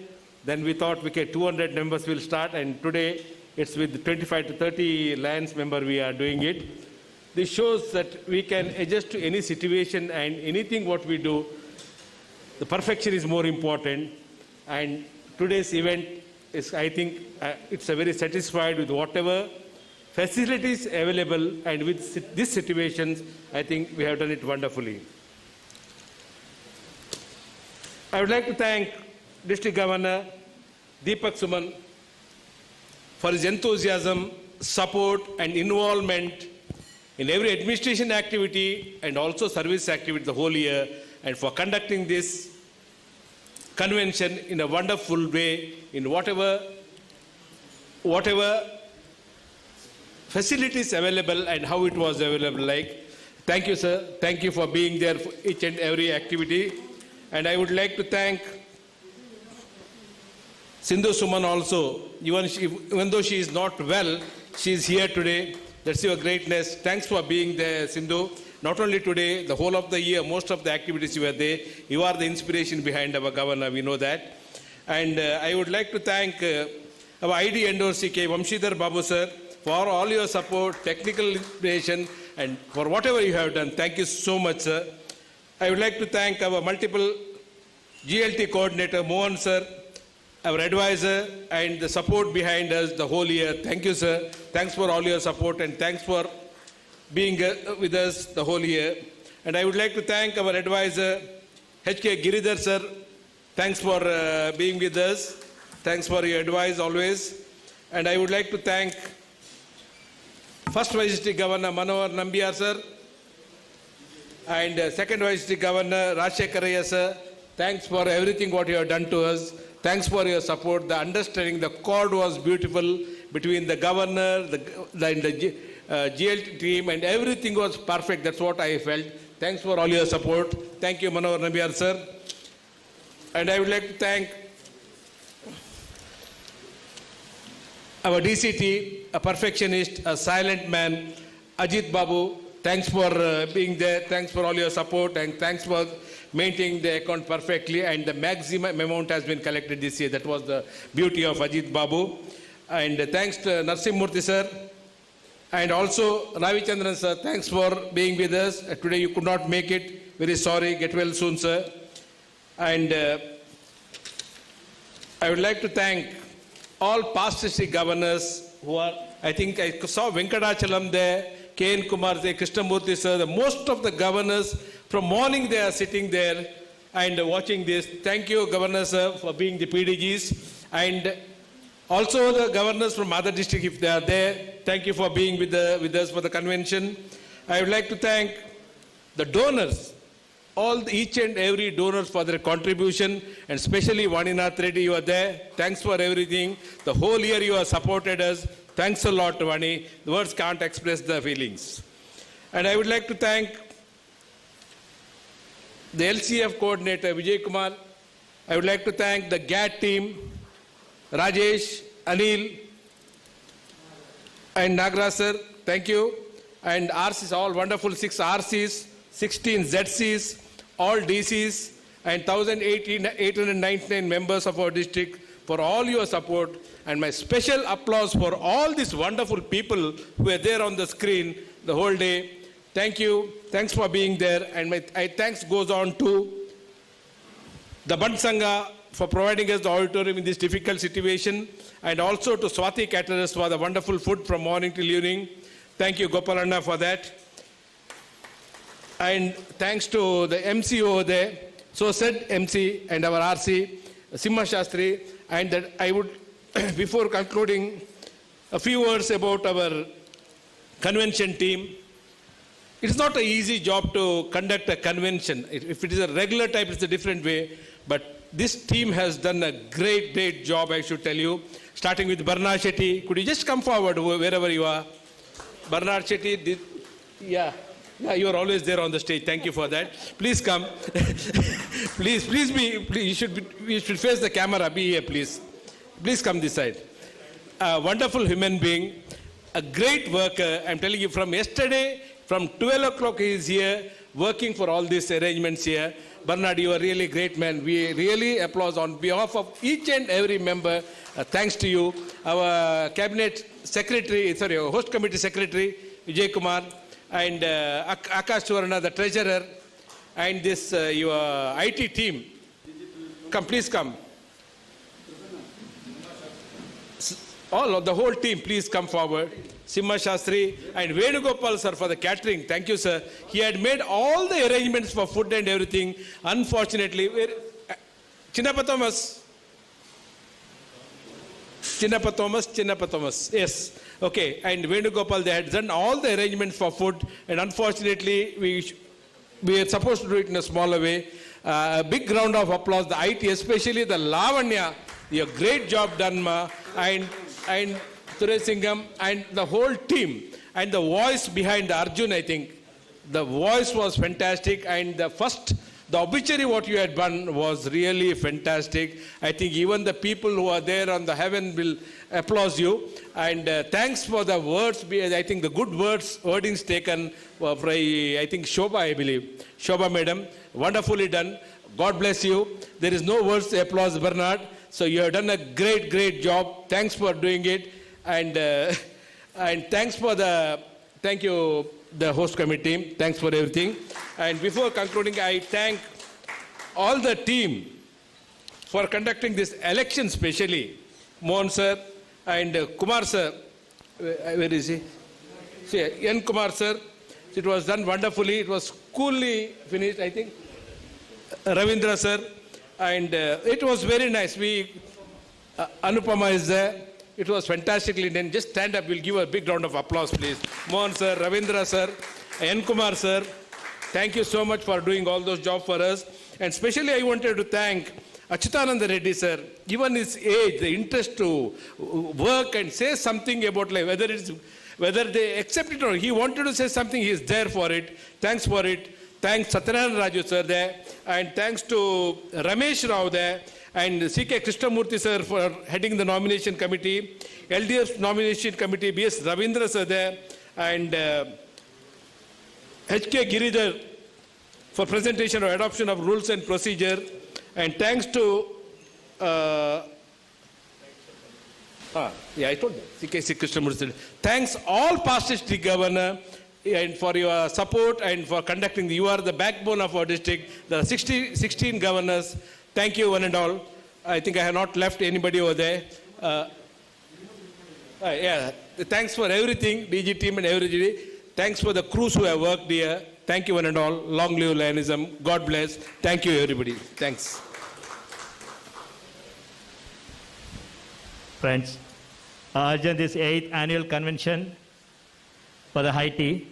Then we thought, okay, 200 members will start, and today it's with 25 to 30 Lions member we are doing it. This shows that we can adjust to any situation, and anything what we do, the perfection is more important. And today's event is, I think, it's a very satisfied with whatever facilities available, and with these situations, I think we have done it wonderfully. I would like to thank District Governor Deepak Suman for his enthusiasm, support and involvement in every administration activity and also service activity the whole year, and for conducting this convention in a wonderful way in whatever facilities available and how it was available like. Thank you, sir. Thank you for being there for each and every activity. And I would like to thank Sindhu Suman also. Even though she is not well, she is here today. That's your greatness. Thanks for being there, Sindhu. Not only today, the whole of the year, most of the activities you were there. You are the inspiration behind our governor, we know that. And I would like to thank our ID endorsee, K. Vamshidhar Babu sir, for all your support, technical inspiration, and for whatever you have done. Thank you so much, sir. I would like to thank our multiple GLT coordinator, Mohan sir, our advisor, and the support behind us the whole year. Thank you, sir. Thanks for all your support, and thanks for being with us the whole year. And I would like to thank our advisor, H.K. Giridhar sir. Thanks for being with us. Thanks for your advice always. And I would like to thank First Vice District Governor Manohar Nambiar sir, and Second Vice District Governor Rajshekharaya sir. Thanks for everything what you have done to us. Thanks for your support. The understanding, the chord was beautiful between the governor, the GLT team, and everything was perfect. That's what I felt. Thanks for all your support. Thank you, Manohar Nambiar sir. And I would like to thank our DCT, a perfectionist, a silent man, Ajit Babu. Thanks for being there. Thanks for all your support, and thanks for maintaining the account perfectly, and the maximum amount has been collected this year. That was the beauty of Ajit Babu. And thanks to Narsimurthy sir, and also Ravichandran sir, thanks for being with us. Today you could not make it. Very sorry. Get well soon, sir. And I would like to thank all past district governors who are, I think I saw Venkatachalam there, K.N. Kumar there, Krishnamurthy sir, most of the governors from morning they are sitting there and watching this. Thank you, Governor sir, for being the PDGs. And also the governors from other districts, if they are there, thank you for being with us for the convention. I would like to thank the donors, each and every donors for their contribution, and especially Vaninath Reddy, you are there. Thanks for everything. The whole year you have supported us. Thanks a lot, Vani. The words can't express the feelings. And I would like to thank the LCF coordinator, Vijay Kumar. I would like to thank the GAT team, Rajesh, Anil, and Nagraj sir. Thank you. And RCs, all wonderful 6 RCs, 16 ZCs, all DCs, and 1,899 members of our district for all your support. And my special applause for all these wonderful people who are there on the screen the whole day. Thank you. Thanks for being there. And my thanks goes on to the Band Sangha for providing us the auditorium in this difficult situation, and also to Swati Caterers for the wonderful food from morning till evening. Thank you, Gopalanna, for that. And thanks to the MC over there, so said MC and our RC, Simha Shastri, and that I would, before concluding, a few words about our convention team. It's not an easy job to conduct a convention. If it is a regular type, it's a different way. But this team has done a great job, I should tell you. Starting with Bernard Shetty. Could you just come forward wherever you are? Bernard Shetty, yeah, you are always there on the stage. Thank you for that. Please come. please, you should face the camera. Be here, please. Please come this side. A wonderful human being, a great worker. I'm telling you, from yesterday, from 12 o'clock he is here, working for all these arrangements here. Bernard, you are really great man. We really applaud on behalf of each and every member. Thanks to you. Our cabinet secretary, our host committee secretary, Vijay Kumar, and Akash Suvarna, the treasurer, and this your IT team. Come, please come. All of the whole team, please come forward. Simha Shastri and Venugopal sir for the catering. Thank you, sir. He had made all the arrangements for food and everything. Unfortunately, Chinnappa Thomas. Yes. Okay. And Venugopal, they had done all the arrangements for food. And unfortunately, we are supposed to do it in a smaller way. A big round of applause. The IT, especially the Lavanya, a great job done, ma. And Suresh Singham and the whole team, and the voice behind Arjun, I think the voice was fantastic, and the obituary what you had done was really fantastic. I think even the people who are there on the heaven will applaud you. And thanks for the words. I think the good wordings taken for I think Shobha, I believe. Shobha madam, wonderfully done. God bless you. There is no words to applause, Bernard. So you have done a great job. Thanks for doing it. And thank you, the host committee. Thanks for everything. And before concluding, I thank all the team for conducting this election, especially Mohan sir and Kumar sir. Where is he? See, N. Kumar sir. It was done wonderfully. It was coolly finished, I think. Ravindra sir. And it was very nice. Anupama is there. It was fantastically done. Just stand up. We'll give a big round of applause, please. Mohan sir, Ravindra sir, N. Kumar sir. Thank you so much for doing all those jobs for us. And especially I wanted to thank Achyutananda Reddy sir. Given his age, the interest to work and say something about life, whether they accept it or not, he wanted to say something, he is there for it. Thanks for it. Thanks Satyanarayana Raju sir there. And thanks to Ramesh Rao there. And C.K. Krishnamurthy sir for heading the nomination committee, LDF nomination committee, B.S. Ravindra sir there, and H.K. Giridhar for presentation or adoption of rules and procedure. And thanks to, I told you, C.K.C. Krishnamurthy. Thanks all past district governor and for your support and for conducting. You are the backbone of our district. There are 16 governors. Thank you, one and all. I think I have not left anybody over there. Thanks for everything, DG team and everybody. Thanks for the crews who have worked here. Thank you, one and all. Long live Lionism. God bless. Thank you, everybody. Thanks. Friends, I urge this 8th annual convention for the High Tea